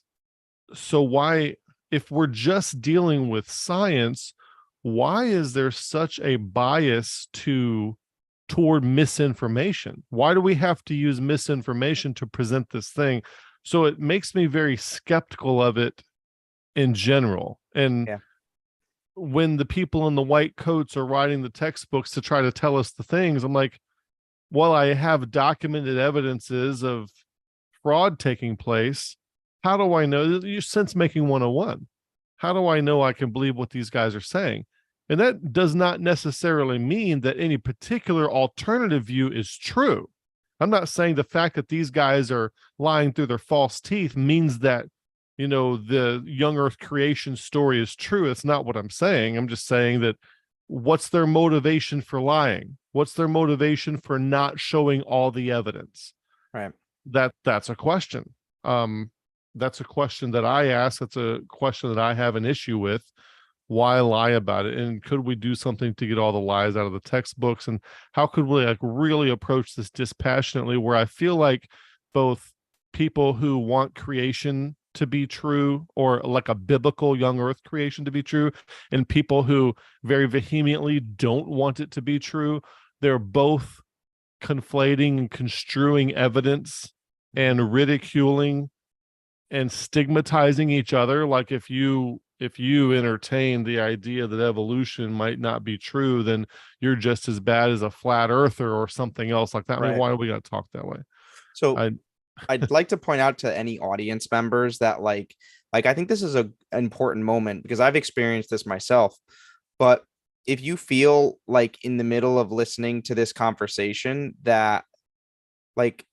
so why, if we're just dealing with science, why is there such a bias toward misinformation? Why do we have to use misinformation to present this thing? So it makes me very skeptical of it in general. And Yeah. when the people in the white coats are writing the textbooks to try to tell us the things, I'm like, well, I have documented evidences of fraud taking place. How do I know? You're sense making 101. How do I know I can believe what these guys are saying? And that does not necessarily mean that any particular alternative view is true. I'm not saying the fact that these guys are lying through their false teeth means that, the young earth creation story is true. It's not what I'm saying. I'm just saying that what's their motivation for lying? What's their motivation for not showing all the evidence? Right. That's a question. That's a question that I ask. That's a question that I have an issue with. Why lie about it? And could we do something to get all the lies out of the textbooks? And how could we really approach this dispassionately, where I feel like both people who want creation to be true, or like a biblical young earth creation to be true, and people who very vehemently don't want it to be true, they're both conflating and construing evidence and ridiculing and stigmatizing each other. Like if you entertain the idea that evolution might not be true, then you're just as bad as a flat earther or something else like that. I mean, Right. why do we got to talk that way? So I'd like to point out to any audience members that I think this is an important moment, because I've experienced this myself. But if you feel like in the middle of listening to this conversation that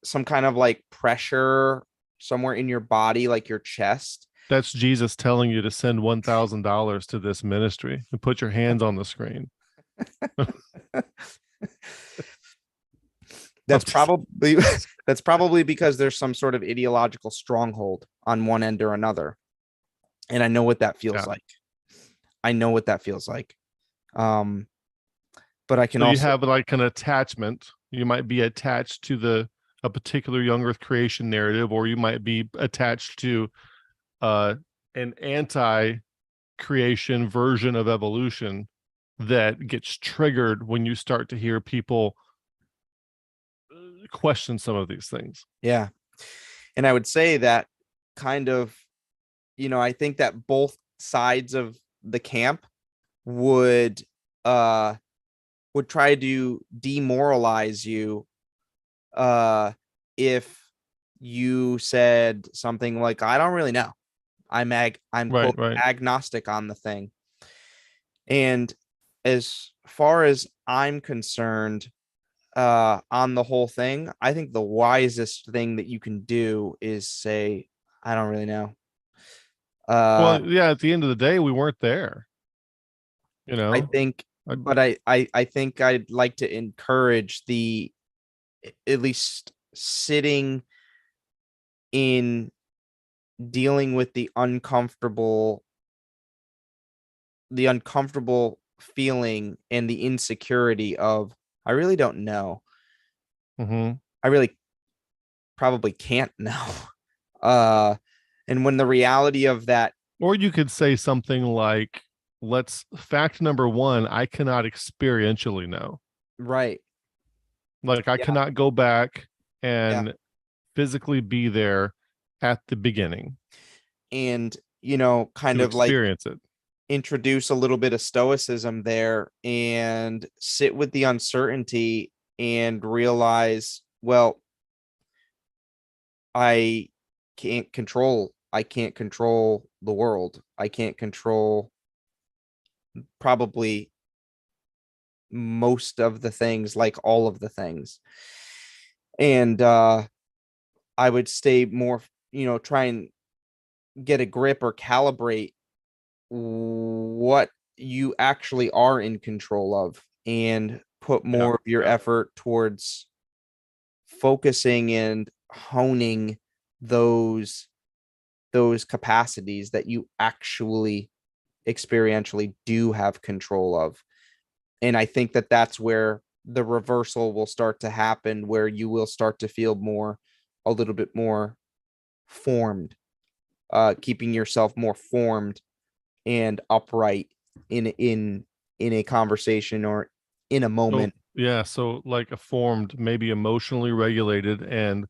some kind of pressure somewhere in your body, like your chest. That's Jesus telling you to send $1,000 to this ministry and put your hands on the screen. That's probably because there's some sort of ideological stronghold on one end or another. And I know what that feels like. I know what that feels like. But I can also, you have like an attachment. You might be attached to a particular young earth creation narrative, or you might be attached to an anti-creation version of evolution that gets triggered when you start to hear people question some of these things. Yeah. And I would say that kind of, I think that both sides of the camp would try to demoralize you if you said something like, I don't really know. I'm quote, agnostic on the thing. And as far as I'm concerned, on the whole thing, I think the wisest thing that you can do is say, I don't really know. Well, yeah, at the end of the day, we weren't there. I think, but I think I'd like to encourage at least sitting in dealing with the uncomfortable feeling and the insecurity of, I really don't know. Mm-hmm. I really probably can't know. And when the reality of that, or you could say something like, fact number one, I cannot experientially know. Right. Like I cannot go back and physically be there at the beginning. And, kind of experience it. Introduce a little bit of stoicism there and sit with the uncertainty and realize, well, I can't control the world. I can't control probably most of the things, like all of the things. And I would stay more, try and get a grip or calibrate what you actually are in control of, and put more of your effort towards focusing and honing those capacities that you actually experientially do have control of. And I think that that's where the reversal will start to happen where you will start to feel a little bit more formed, keeping yourself more formed and upright in a conversation or in a So moment. yeah, so like a formed, maybe emotionally regulated, and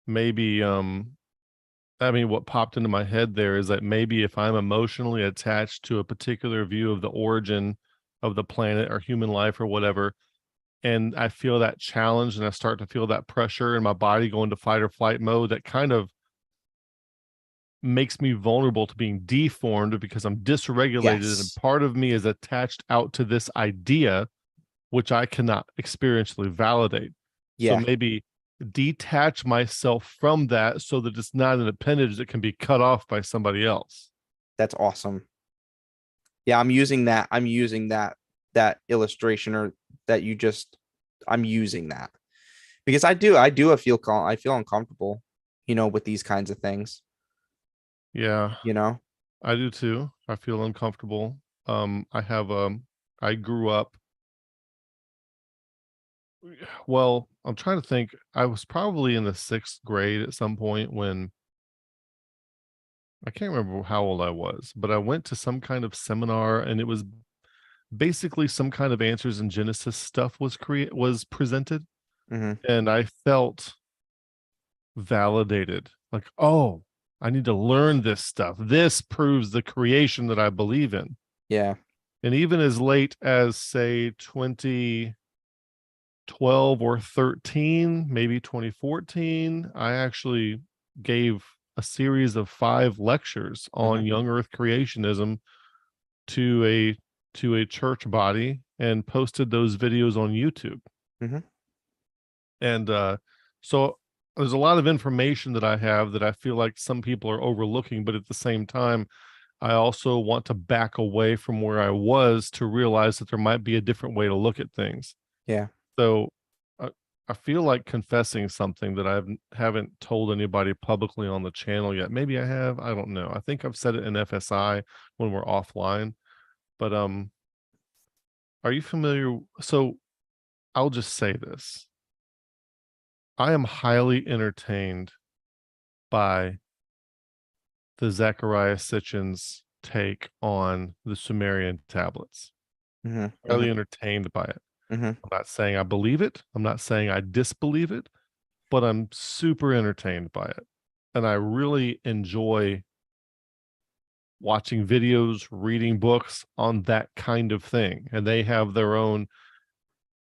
maybe I mean, what popped into my head there is that maybe if I'm emotionally attached to a particular view of the origin of the planet or human life or whatever, and I feel that challenge and I start to feel that pressure in my body go into fight or flight mode, that kind of makes me vulnerable to being deformed because I'm dysregulated and Yes. part of me is attached out to this idea, which I cannot experientially validate. So Yeah, maybe detach myself from that so that it's not an appendage that can be cut off by somebody else. that's awesome. Yeah, I'm using that illustration or that you just I'm using that because I feel uncomfortable, with these kinds of things, Yeah, you know. I do too. I feel uncomfortable. I have I grew up, well, I'm trying to think. I was probably in the 6th grade at some point when I can't remember how old I was, but I went to some kind of seminar and it was basically some kind of answers in Genesis stuff was presented, Hmm. and I felt validated. Like, oh, I need to learn this stuff. This proves the creation that I believe in. Yeah. And even as late as say 2012 or 13, maybe 2014, I actually gave a series of 5 lectures Hmm. on young earth creationism to a church body and posted those videos on YouTube. Hmm. And so there's a lot of information that I have that I feel like some people are overlooking, but at the same time, I also want to back away from where I was to realize that there might be a different way to look at things. Yeah. So I, I feel like confessing something that haven't told anybody publicly on the channel yet. Maybe I have. I don't know. I think I've said it in FSI when we're offline. But are you familiar? So I'll just say this. I am highly entertained by the Zechariah Sitchin's take on the Sumerian tablets. Hmm. Highly Hmm. entertained by it. Hmm. I'm not saying I believe it. I'm not saying I disbelieve it, but I'm super entertained by it. And I really enjoy watching videos, reading books on that kind of thing. And they have their own,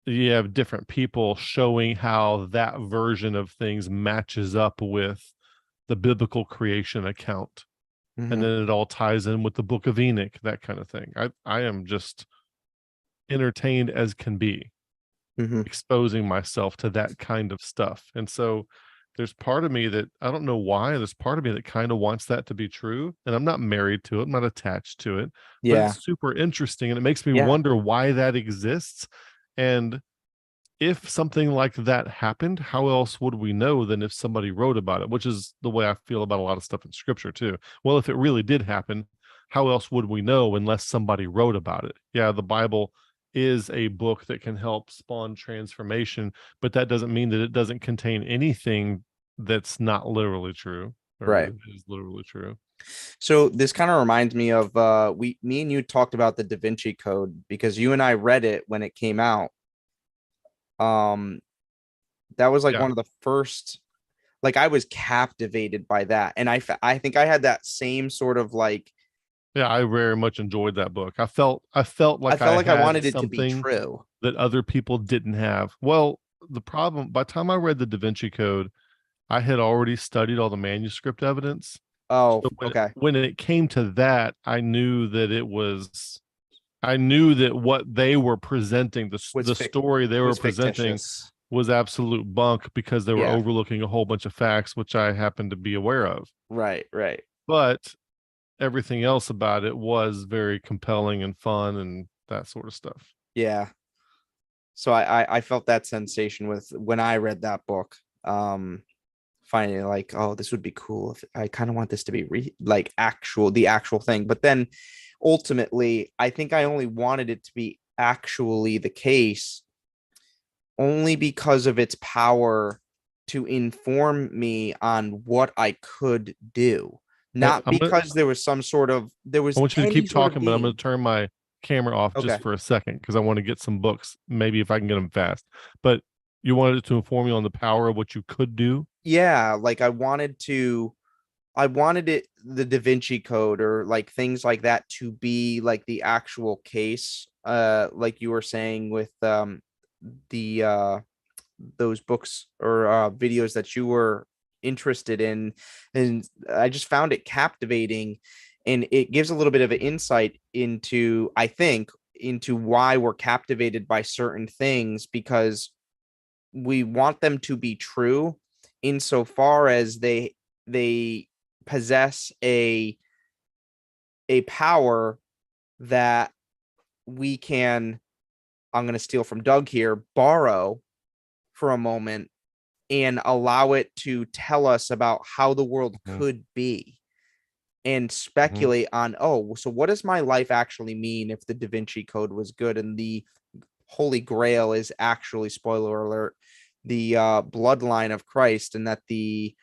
you have different people showing how that version of things matches up with the biblical creation account. And Hmm. then it all ties in with the book of Enoch, that kind of thing. I am just entertained as can be, Hmm. exposing myself to that kind of stuff. And so there's part of me that I don't know why, there's part of me that kind of wants that to be true. And I'm not married to it, I'm not attached to it, but Yeah. it's super interesting. And it makes me Yeah. wonder why that exists. And if something like that happened, how else would we know than if somebody wrote about it? Which is the way I feel about a lot of stuff in scripture too. Well, if it really did happen, how else would we know unless somebody wrote about it? Yeah, the Bible is a book that can help spawn transformation, but that doesn't mean that it doesn't contain anything that's not literally true or Right. that is literally true. So this kind of reminds me of me and you talked about the Da Vinci Code because you and I read it when it came out. Um, that was like Yeah. one of the first, like I was captivated by that, and I think I had that same sort of like Yeah, I very much enjoyed that book. I felt I like felt I like I had wanted it to be something true. that other people didn't have. Well, the problem, by the time I read the Da Vinci Code, I had already studied all the manuscript evidence. Oh, So okay. when it came to that, I knew that what they were presenting, Was the story they were was presenting fictitious. was absolute bunk because they were Yeah. overlooking a whole bunch of facts, which I happened to be aware of. Right. Right. But everything else about it was very compelling and fun and that sort of stuff. Yeah. So I felt that sensation with when I read that book. Finding like, oh, this would be cool if I kind of want this to be like the actual thing. But then ultimately, I think I only wanted it to be actually the case only because of its power to inform me on what I could do, Hey, not because there was I want you to any keep sort of talking, but I'm going gain. to turn my camera off Okay. just for a second because I want to get some books, maybe if I can get them fast. But you wanted to inform me on the power of what you could do. Yeah, like I wanted it, the Da Vinci Code or like things like that, to be like the actual case, like you were saying with the those books or videos that you were interested in. And I just found it captivating, and it gives a little bit of an insight into, I think, into why we're captivated by certain things, because we want them to be true insofar as they possess a power that we can, I'm going to steal from Doug here, borrow for a moment and allow it to tell us about how the world Mhm, could be, and mhm. speculate on, oh, so what does my life actually mean if the Da Vinci Code was good and the Holy Grail is actually, spoiler alert, the bloodline of Christ, and that the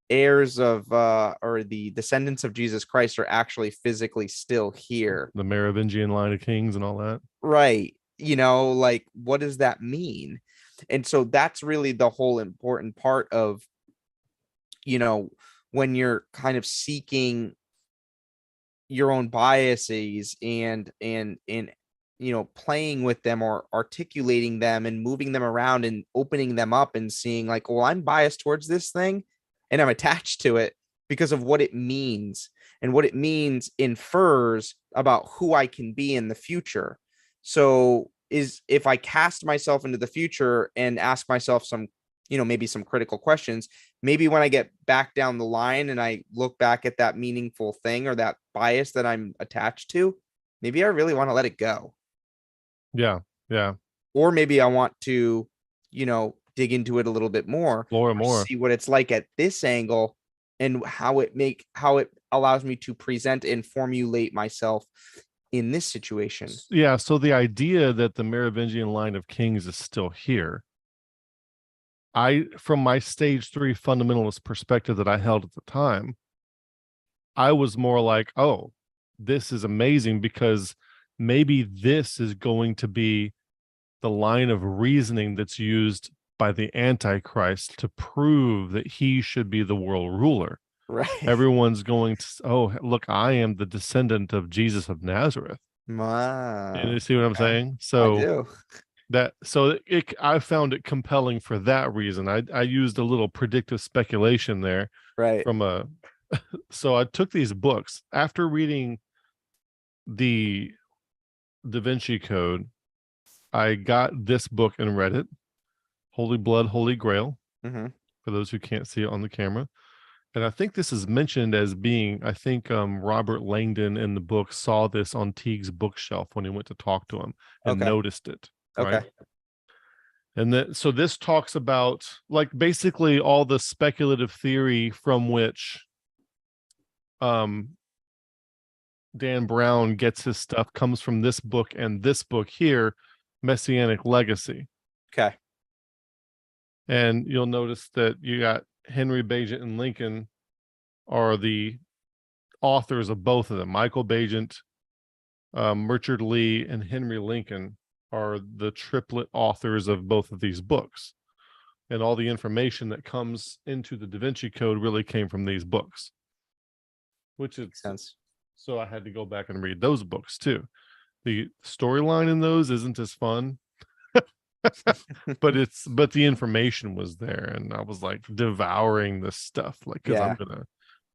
heirs of or the descendants of Jesus Christ are actually physically still here. The Merovingian line of kings and all that. Right. Like, what does that mean? And so that's really the whole important part of, you know, when you're kind of seeking your own biases and playing with them or articulating them and moving them around and opening them up and seeing like, well, I'm biased towards this thing and I'm attached to it because of what it means, and what it means infers about who I can be in the future. So is if I cast myself into the future and ask myself some, maybe some critical questions, maybe when I get back down the line and I look back at that meaningful thing or that bias that I'm attached to, maybe I really want to let it go. Yeah, yeah. Or maybe I want to, dig into it a little bit more, More and or more. see what it's like at this angle and how it allows me to present and formulate myself in this situation. Yeah. So the idea that the Merovingian line of kings is still here, from my stage 3 fundamentalist perspective that I held at the time, I was more like, oh, this is amazing because maybe this is going to be the line of reasoning that's used by the Antichrist to prove that he should be the world ruler. Right. Everyone's going to, oh, look, I am the descendant of Jesus of Nazareth. You see what I'm Okay. saying? I So do. I found it compelling for that reason. I used a little predictive speculation there Right. from a so I took these books after reading the Da Vinci Code. I got this book and read it, Holy Blood, Holy Grail, Mm-hmm. for those who can't see it on the camera. And I think this is mentioned as being, I think Robert Langdon in the book saw this on Teague's bookshelf when he went to talk to him and Okay. noticed it, right? Okay. And that, so this talks about like basically all the speculative theory from which um Dan Brown gets his stuff comes from this book and this book here, Messianic Legacy. Okay. And you'll notice that you got Henry Bagent and Lincoln are the authors of both of them. Michael Bagent, Richard Lee, and Henry Lincoln are the triplet authors of both of these books. And all the information that comes into the Da Vinci Code really came from these books, which is Makes sense. so I had to go back and read those books too. The storyline in those isn't as fun, but the information was there, and I was like devouring this stuff, like because I'm Yeah.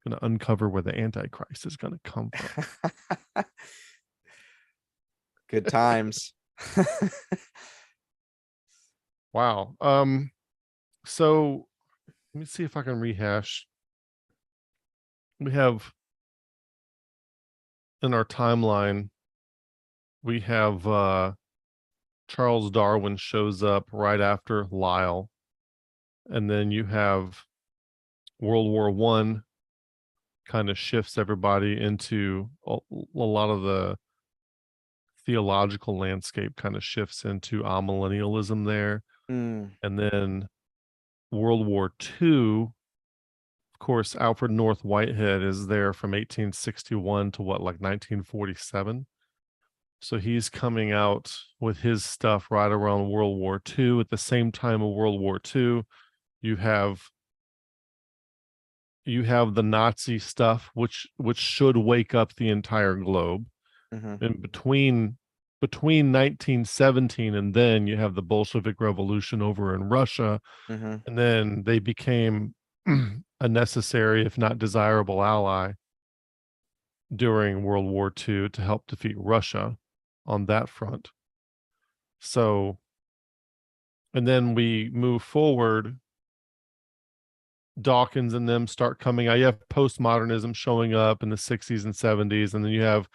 gonna uncover where the Antichrist is gonna come from. Good times. Wow. So let me see if I can rehash. We have in our timeline, we have Charles Darwin shows up right after Lyell, and then you have World War One kind of shifts everybody into a lot of the theological landscape kind of shifts into amillennialism there. Mm, And then World War II, of course, Alfred North Whitehead is there from 1861 to what, like 1947. So he's coming out with his stuff right around World War II. At the same time of World War II, you have the Nazi stuff, which should wake up the entire globe. mhm, And between 1917 and then, you have the Bolshevik Revolution over in Russia, mhm. and then they became a necessary, if not desirable, ally during World War II to help defeat Russia on that front. So, and then we move forward. Dawkins and them start coming out. You have postmodernism showing up in the 60s and 70s, and then you have,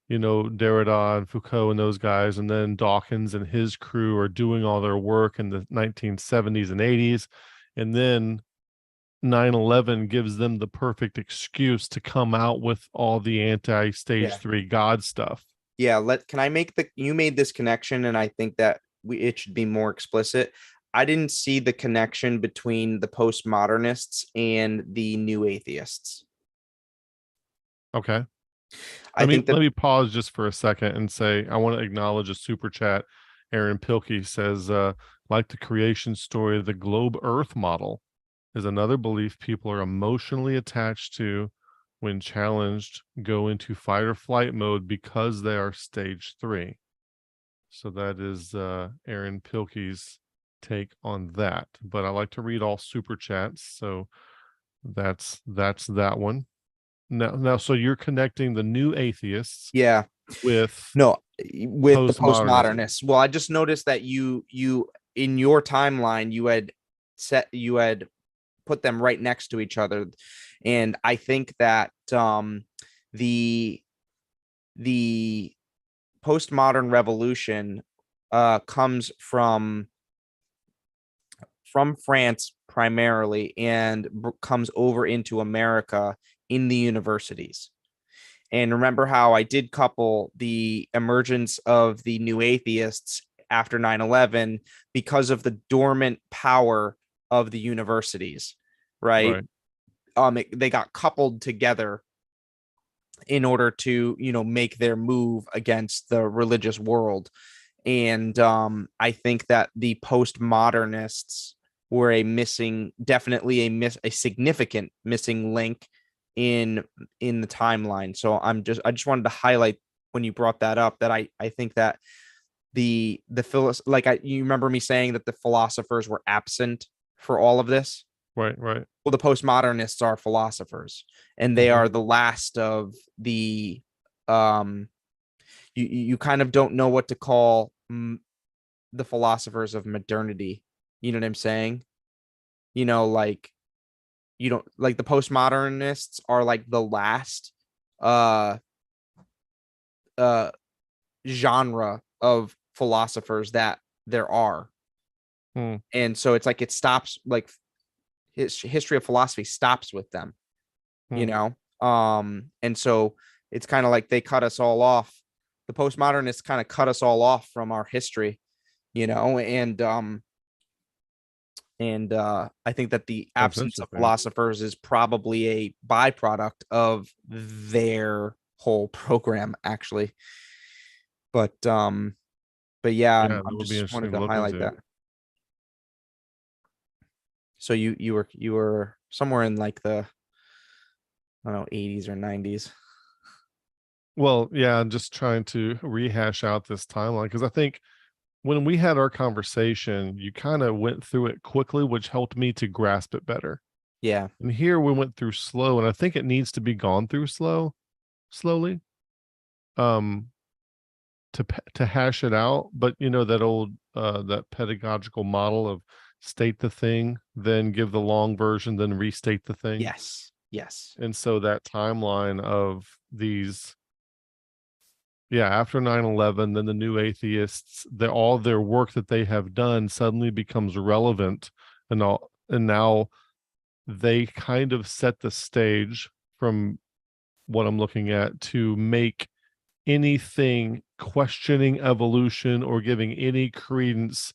Derrida and Foucault and those guys, and then Dawkins and his crew are doing all their work in the 1970s and 80s. And then 9/11 gives them the perfect excuse to come out with all the anti-stage Yeah. 3 God stuff. Yeah, can I make you made this connection, and I think that it should be more explicit. I didn't see the connection between the postmodernists and the new atheists. Okay. I think Let that me pause just for a second and say I want to acknowledge a super chat. Aaron Pilkey says, like the creation story, the globe Earth model is another belief people are emotionally attached to when challenged, go into fight or flight mode because they are stage 3. So that is Aaron Pilkey's take on that. But I like to read all super chats, so that's that one. Now, so you're connecting the new atheists yeah, with no, with the postmodernism. postmodernists. Well, I just noticed that you in your timeline you had put them right next to each other, and I think that the the postmodern revolution comes from France primarily, and comes over into America in the universities. And remember how I did couple the emergence of the new atheists after 9/11 because of the dormant power of the universities, right? Right. They got coupled together in order to, make their move against the religious world. And I think that the postmodernists were definitely a significant missing link in the timeline. So I just wanted to highlight when you brought that up, that I think that you remember me saying that the philosophers were absent for all of this. Right. Well, the postmodernists are philosophers, and they Mhm. are the last of the you kind of don't know what to call the philosophers of modernity. You know what I'm saying? Like, you don't, like, the postmodernists are like the last uh uh genre of philosophers that there are. Hmm. And so it's like it stops, like history of philosophy stops with them, you Hmm. know? And so it's kind of like they cut us all off. The postmodernists kind of cut us all off from our history, and I think that the That's absence of interesting. philosophers is probably a byproduct of their whole program, actually. But yeah, Yeah, that I'm would be just interesting wanted to to look highlight into. that. So you were somewhere in like the, I don't know, 80s or 90s. Well, yeah, I'm just trying to rehash out this timeline because I think when we had our conversation, you kind of went through it quickly, which helped me to grasp it better. Yeah. And here we went through slow, and I think it needs to be gone through slowly, um, to hash it out. But that old that pedagogical model of state the thing, then give the long version, then restate the thing. Yes. Yes. And so that timeline of these, yeah, after 9/11, then the new atheists, all their work that they have done suddenly becomes relevant, and now they kind of set the stage from what I'm looking at to make anything questioning evolution or giving any credence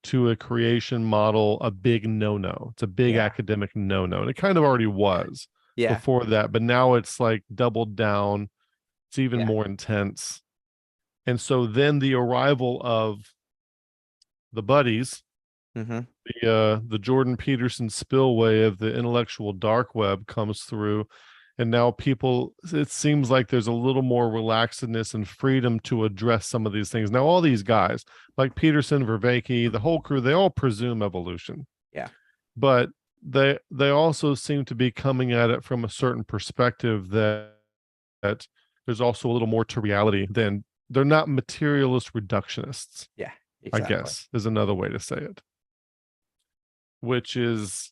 to a creation model a big no-no. It's a big academic no-no. And it kind of already was before that, but now it's like doubled down. It's even more intense. And so then the arrival of the buddies, the Jordan Peterson spillway of the intellectual dark web comes through. And now people, it seems like there's a little more relaxedness and freedom to address some of these things. Now, all these guys, like Peterson, Vervaeke, the whole crew, they all presume evolution. Yeah. But they also seem to be coming at it from a certain perspective that there's also a little more to reality than, they're not materialist reductionists. Yeah, exactly. I guess is another way to say it. Which is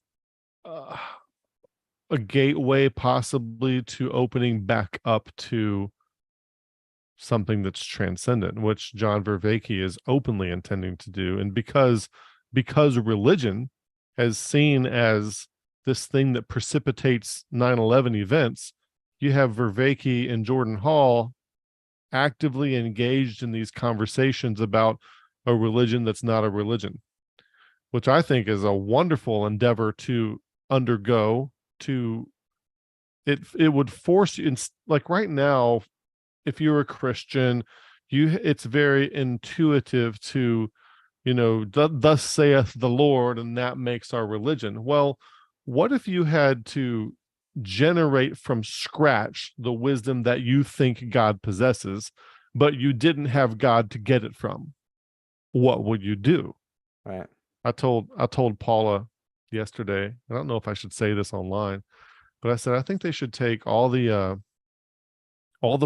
a gateway possibly to opening back up to something that's transcendent, which John Vervaeke is openly intending to do. And because religion is seen as this thing that precipitates 9/11 events, you have Vervaeke and Jordan Hall actively engaged in these conversations about a religion that's not a religion, which I think is a wonderful endeavor to undergo. It would force you, like right now, if you're a Christian, it's very intuitive to, thus saith the Lord, and that makes our religion. Well, what if you had to generate from scratch the wisdom that you think God possesses, but you didn't have God to get it from? What would you do? Right. I told Paula yesterday, I don't know if I should say this online, but I said I think they should take all the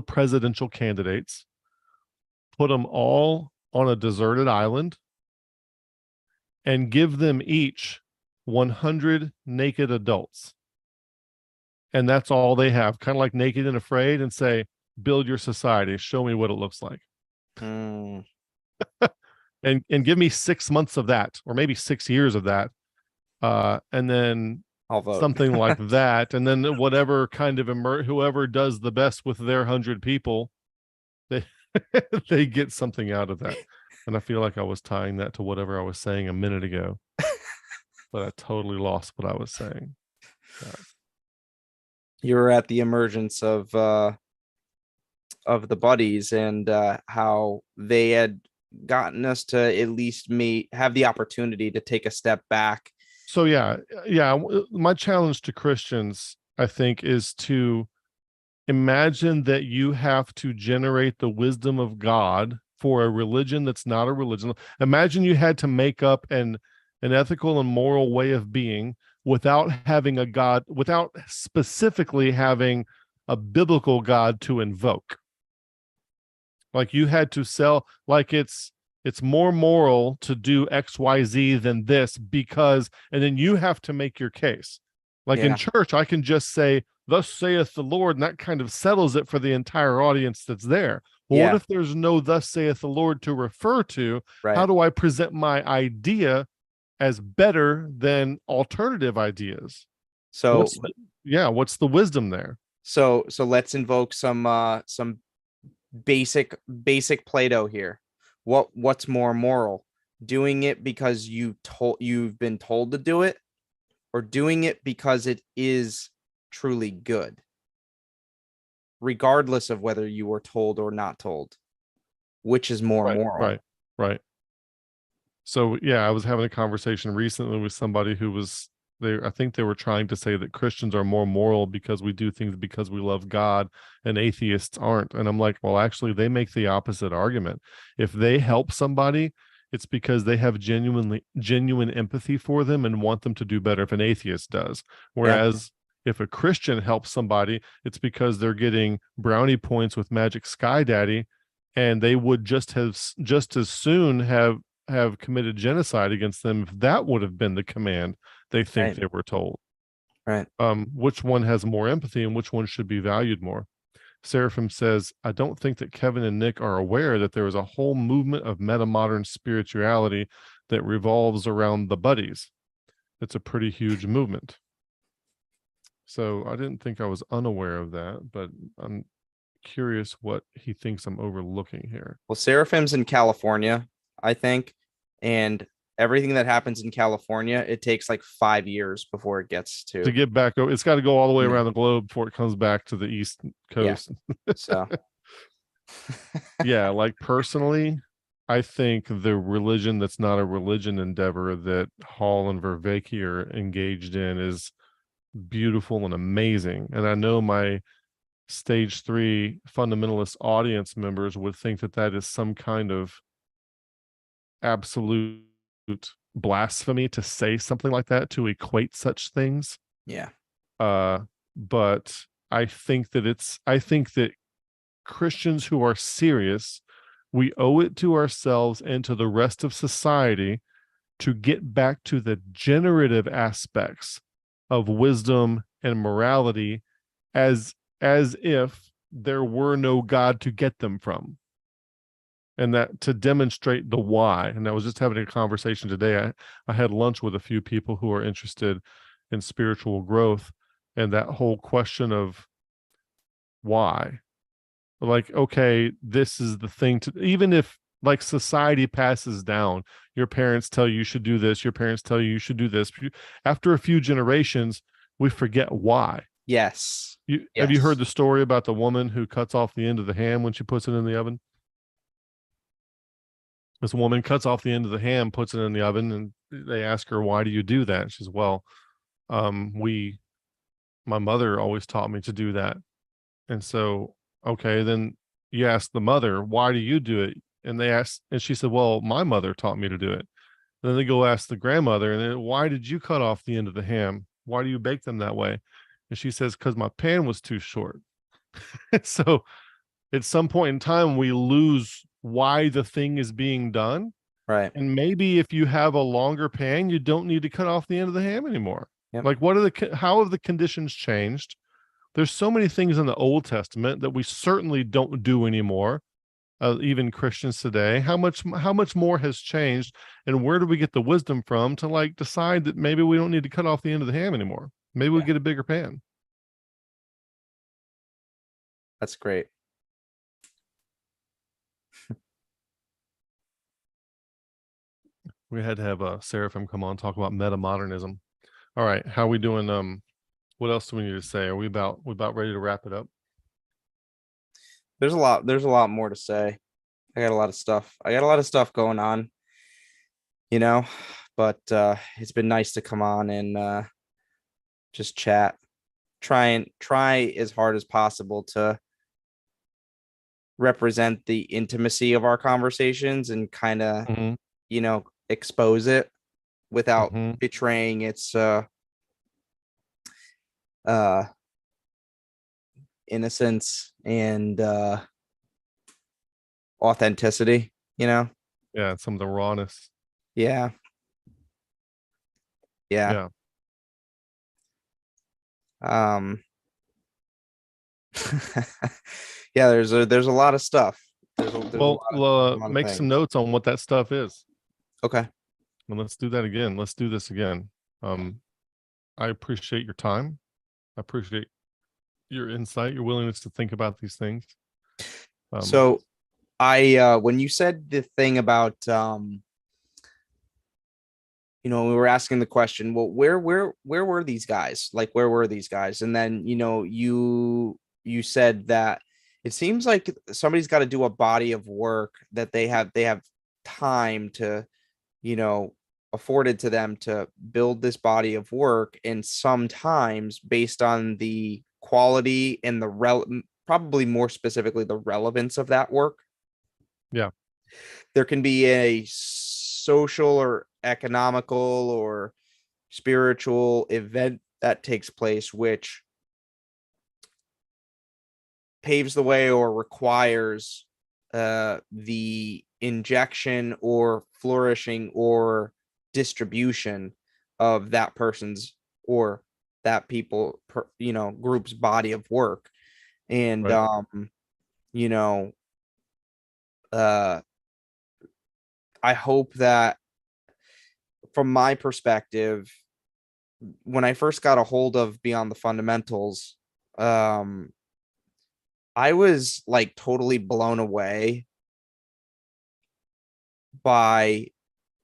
presidential candidates, put them all on a deserted island, and give them each 100 naked adults. And that's all they have, kind of like Naked and Afraid, and say, build your society, show me what it looks like. And give me 6 months of that, or maybe 6 years of that. And then I'll vote. Something like that. And then whatever kind of whoever does the best with their 100 people, they get something out of that. And I feel like I was tying that to whatever I was saying a minute ago, but I totally lost what I was saying. You were at the emergence of the buddies and how they had gotten us to at least have the opportunity to take a step back. So my challenge to Christians, I think, is to imagine that you have to generate the wisdom of God for a religion that's not a religion. Imagine you had to make up an ethical and moral way of being without having a God, without specifically having a biblical God to invoke. Like you had to sell, like it's more moral to do XYZ than this because, and then you have to make your case. Like in church, I can just say, thus saith the Lord, and that kind of settles it for the entire audience that's there. Well, what if there's no thus saith the Lord to refer to? Right. How do I present my idea as better than alternative ideas? So what's the wisdom there? So let's invoke some basic Plato here. What's more moral? Doing it because you've been told to do it, or doing it because it is truly good, regardless of whether you were told or not told? Which is more moral? Right. So I was having a conversation recently with somebody who was I think they were trying to say that Christians are more moral because we do things because we love God, and atheists aren't. And I'm like, well, actually, they make the opposite argument. If they help somebody, it's because they have genuine empathy for them and want them to do better, if an atheist does. Whereas if a Christian helps somebody, it's because they're getting brownie points with Magic Sky Daddy, and they would just as soon have committed genocide against them if that would have been the command they think they were told. Right. Which one has more empathy and which one should be valued more? Seraphim says, I don't think that Kevin and Nick are aware that there is a whole movement of meta-modern spirituality that revolves around the buddies. It's a pretty huge movement. So I didn't think I was unaware of that, but curious what he thinks I'm overlooking here. Well, Seraphim's in California, I think, and everything that happens in California, it takes like 5 years before it gets To to. get back, it's got to go all the way Yeah. around the globe before it comes back to the East Yeah. Coast. So Yeah, like personally, I think the religion that's not a religion endeavor that Hall and Vervaeke are engaged in is beautiful and amazing. And I know my stage 3 fundamentalist audience members would think that that is some kind of absolute blasphemy to say something like that, to equate such things. yeah, But I think that Christians who are serious, we owe it to ourselves and to the rest of society to get back to the generative aspects of wisdom and morality as if there were no God to get them from. And that to demonstrate the why. And I was just having a conversation today. I had lunch with a few people who are interested in spiritual growth, and that whole question of why. Like, okay, this is the thing to, even if like society passes down, your parents tell you should do this, your parents tell you should do this. After a few generations, we forget why. yes, Have you heard yes. the story about the woman who cuts off the end of the ham when she puts it in the oven? This woman cuts off the end of the ham, puts it in the oven, and they ask her, why do you do that? She's, well, my mother always taught me to do that. And so, okay, then you ask the mother, why do you do it? And she said, well, my mother taught me to do it. Then they go ask the grandmother, and then, why did you cut off the end of the ham? Why do you bake them that way? And she says, because my pan was too short. So at some point in time, we lose why the thing is being done. Right. And maybe if you have a longer pan, you don't need to cut off the end of the ham anymore. Yep. Like, how have the conditions changed? There's so many things in the Old Testament that we certainly don't do anymore. Even Christians today, how much more has changed, and where do we get the wisdom from to like decide that maybe we don't need to cut off the end of the ham anymore? Maybe we get a bigger pan. That's great. We had to have Seraphim come on talk about meta-modernism. All right, how are we doing? What else do we need to say? Are we about ready to wrap it up? There's a lot more to say. I got a lot of stuff going on, but it's been nice to come on and just chat. Try as hard as possible to represent the intimacy of our conversations and kind of, expose it without betraying its innocence and authenticity, Yeah, some of the rawness. Yeah. Yeah. Yeah, there's a lot of stuff. Make some notes on what that stuff is. Okay. And let's do that again. Let's do this again. I appreciate your time. I appreciate your insight, your willingness to think about these things. So I when you said the thing about we were asking the question, well, where were these guys? Like, where were these guys? And then, you said that it seems like somebody's got to do a body of work that they have time to, afforded to them to build this body of work. And sometimes based on the quality and probably more specifically, the relevance of that work. Yeah. There can be a social or economical or spiritual event that takes place, which paves the way or requires the injection or flourishing or distribution of that person's or that people, group's body of work. And, right. I hope that from my perspective, when I first got a hold of Beyond the Fundamentals, I was like totally blown away by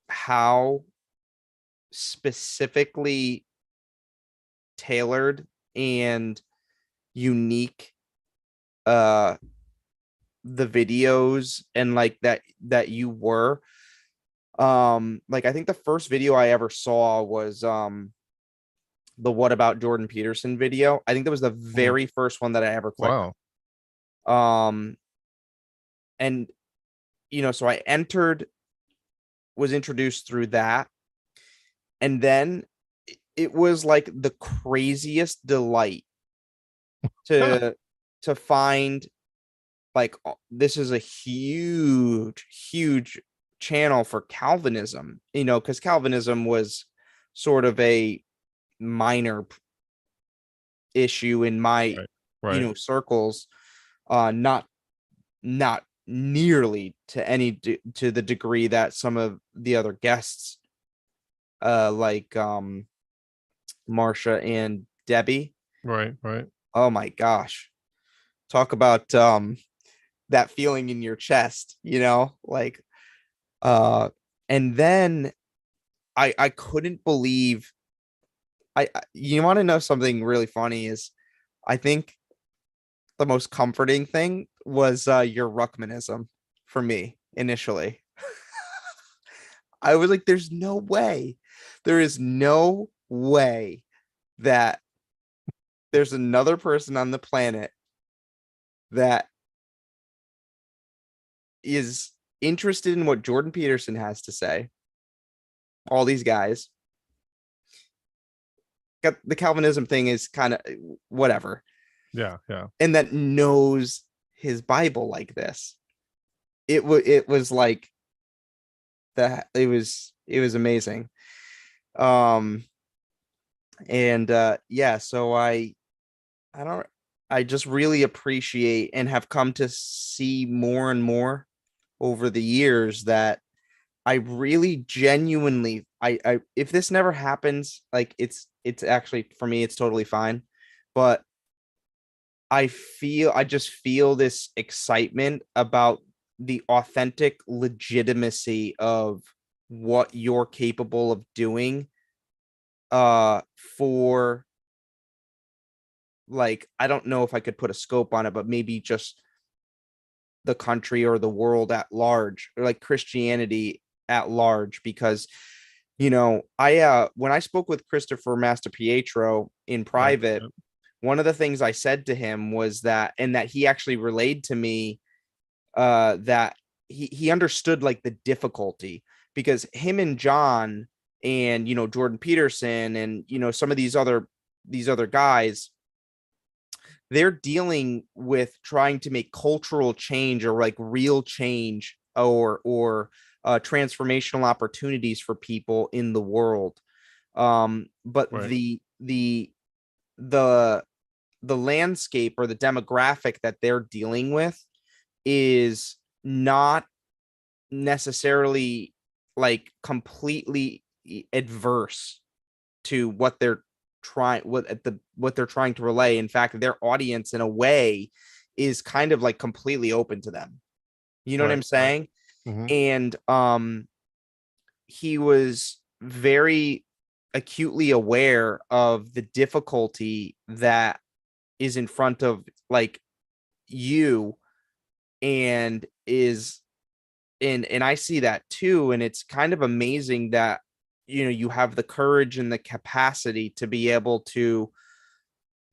how specifically tailored and unique uh the videos and like that you were. Like I think the first video I ever saw was the What About Jordan Peterson video. I think that was the Mm, very first one that I ever clicked wow. on. And so I was introduced through that, and then it was like the craziest delight to find like this is a huge channel for Calvinism, because Calvinism was sort of a minor issue in my Right. Right. circles, not nearly to the degree that some of the other guests like Marsha and Debbie. Right. Right. Oh my gosh, talk about that feeling in your chest, like uh and then I couldn't believe you want to know something really funny is I think the most comforting thing was your Ruckmanism for me initially. I was like, there's no way. There is no way that there's another person on the planet that is interested in what Jordan Peterson has to say. All these guys. Got the Calvinism thing is kind of whatever. Yeah. Yeah. And that knows his Bible like this. It was like that. It was amazing. Um and yeah, so I don't I just really appreciate and have come to see more and more over the years that I really genuinely I if this never happens, like it's actually for me it's totally fine. But I just feel this excitement about the authentic legitimacy of what you're capable of doing for like I don't know if I could put a scope on it, but maybe just the country or the world at large, or like Christianity at large, because I when I spoke with Christopher Master Pietro in Right. private, Yep. one of the things I said to him was that, and that he actually relayed to me that he understood like the difficulty, because him and John and Jordan Peterson and some of these other guys, they're dealing with trying to make cultural change or like real change or transformational opportunities for people in the world. But Right. the landscape or the demographic that they're dealing with is not necessarily like completely adverse to what they're trying to relay. In fact, their audience in a way is kind of like completely open to them. You know what Right. I'm Right. saying? Hmm. And he was very acutely aware of the difficulty that is in front of like you, and is and I see that too. And it's kind of amazing that you have the courage and the capacity to be able to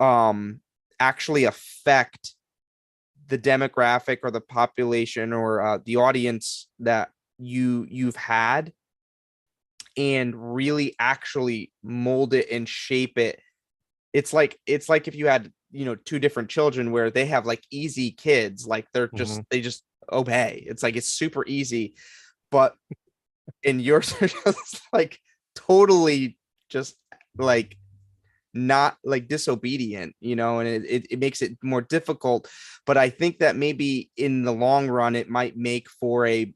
um actually affect the demographic or the population or the audience that you've had, and really actually mold it and shape it. It's like if you had two different children where they have like easy kids, like Hmm. they just obey. It's like it's super easy, but in yours are just like totally just like not like disobedient, and it makes it more difficult. But I think that maybe in the long run it might make for a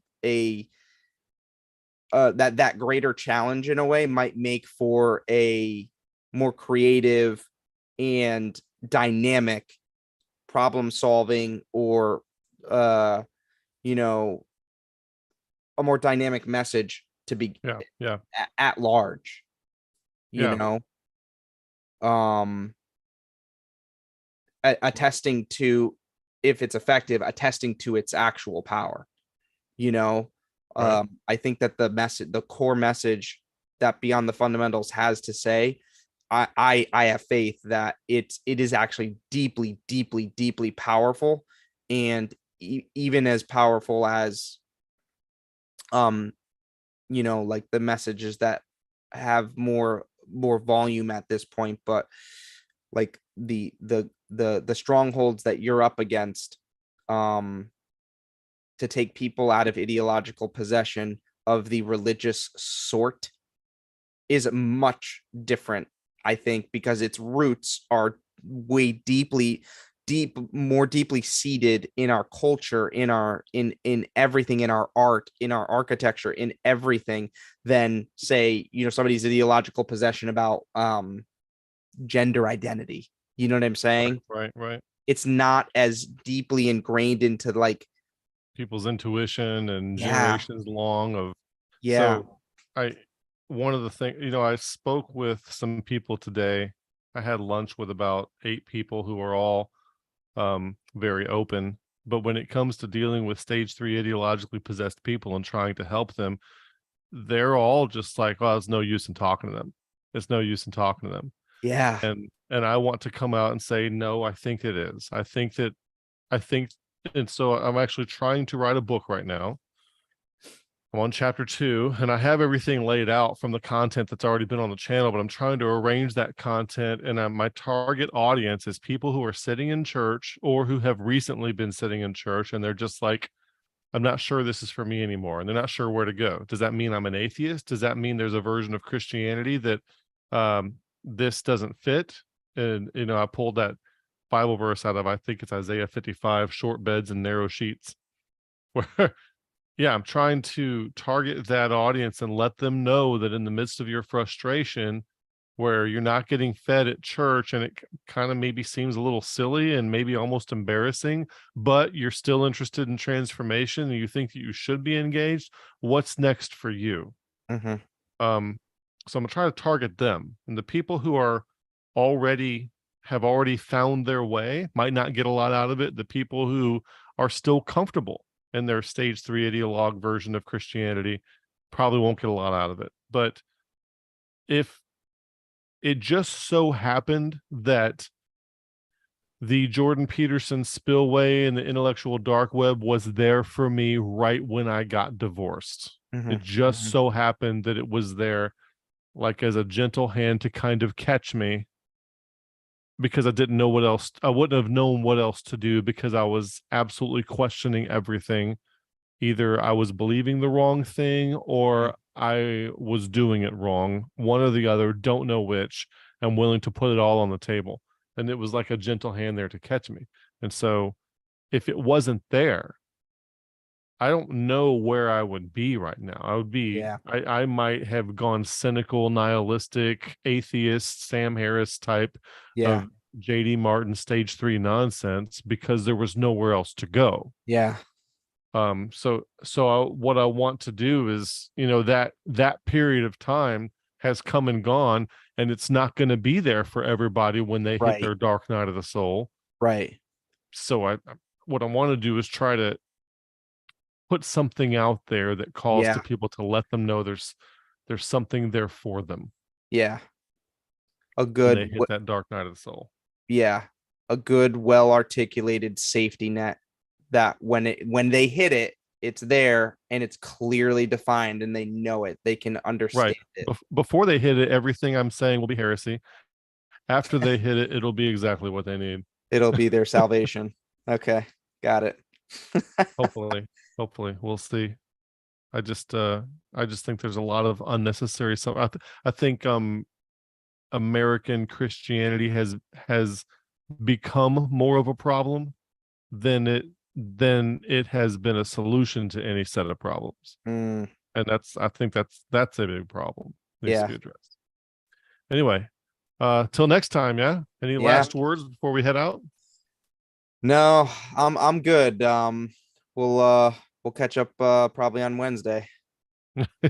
that greater challenge in a way might make for a more creative and dynamic problem solving or you know, a more dynamic message to be at large, you know, attesting to, if it's effective, attesting to its actual power, you know. Right. I think that the core message that Beyond the Fundamentals has to say, I have faith that it is actually deeply, deeply, deeply powerful, and even as powerful as you know, like the messages that have more volume at this point, but like the strongholds that you're up against to take people out of ideological possession of the religious sort is much different, I think, because its roots are way more deeply seated in our culture, in everything, in our art, in our architecture, in everything, than say, you know, somebody's ideological possession about gender identity. You know what I'm saying? Right. It's not as deeply ingrained into like People's intuition and yeah, generations long of. yeah, So one of the things, I spoke with some people today. I had lunch with about 8 people who are all very open. But when it comes to dealing with stage 3 ideologically possessed people and trying to help them, they're all just like, well, it's no use in talking to them. It's no use in talking to them. yeah. And I want to come out and say, no, I think it is. I think, and so I'm actually trying to write a book right now. I'm on chapter 2, and I have everything laid out from the content that's already been on the channel, but I'm trying to arrange that content. And my target audience is people who are sitting in church or who have recently been sitting in church, and they're just like, I'm not sure this is for me anymore. And they're not sure where to go. Does that mean I'm an atheist? Does that mean there's a version of Christianity that this doesn't fit? And, I pulled that Bible verse out of, I think it's Isaiah 55, short beds and narrow sheets, where yeah, I'm trying to target that audience and let them know that in the midst of your frustration, where you're not getting fed at church and it kind of maybe seems a little silly and maybe almost embarrassing, but you're still interested in transformation and you think that you should be engaged, what's next for you? Mm-hmm. So I'm gonna try to target them, and the people who are have already found their way might not get a lot out of it. The people who are still comfortable in their stage 3 ideologue version of Christianity probably won't get a lot out of it. But if it just so happened that the Jordan Peterson spillway and the intellectual dark web was there for me right when I got divorced, Mm-hmm. it just Mm-hmm. so happened that it was there like as a gentle hand to kind of catch me, because I didn't know what else. I wouldn't have known what else to do because I was absolutely questioning everything. Either I was believing the wrong thing or I was doing it wrong. One or the other, don't know which. I'm willing to put it all on the table. And it was like a gentle hand there to catch me. And so if it wasn't there, I don't know where I would be right now. Yeah. I might have gone cynical, nihilistic, atheist, Sam Harris type Yeah. of JD Martin stage 3 nonsense because there was nowhere else to go. Yeah. What I want to do is, that period of time has come and gone, and it's not going to be there for everybody when they hit Right. their dark night of the soul. Right. So what I want to do is try to put something out there that calls to Yeah. people to let them know there's something there for them Yeah. A when they good, hit that dark night of the soul. yeah, a good, well articulated safety net that when they hit it, it's there and it's clearly defined and they know it. They can understand Right. it. Before they hit it, everything I'm saying will be heresy. After they hit it, it'll be exactly what they need. It'll be their salvation. Okay, got it. Hopefully we'll see. I just think there's a lot of unnecessary I think American Christianity has become more of a problem than it has been a solution to any set of problems. Mm, And I think that's a big problem. Needs to yeah. be addressed. Anyway, till next time, yeah. Any Yeah. last words before we head out? No, I'm good. We'll catch up probably on Wednesday.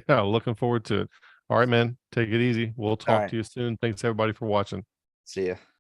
Yeah, looking forward to it. All right, man. Take it easy. We'll All talk right. to you soon. Thanks everybody for watching. See ya.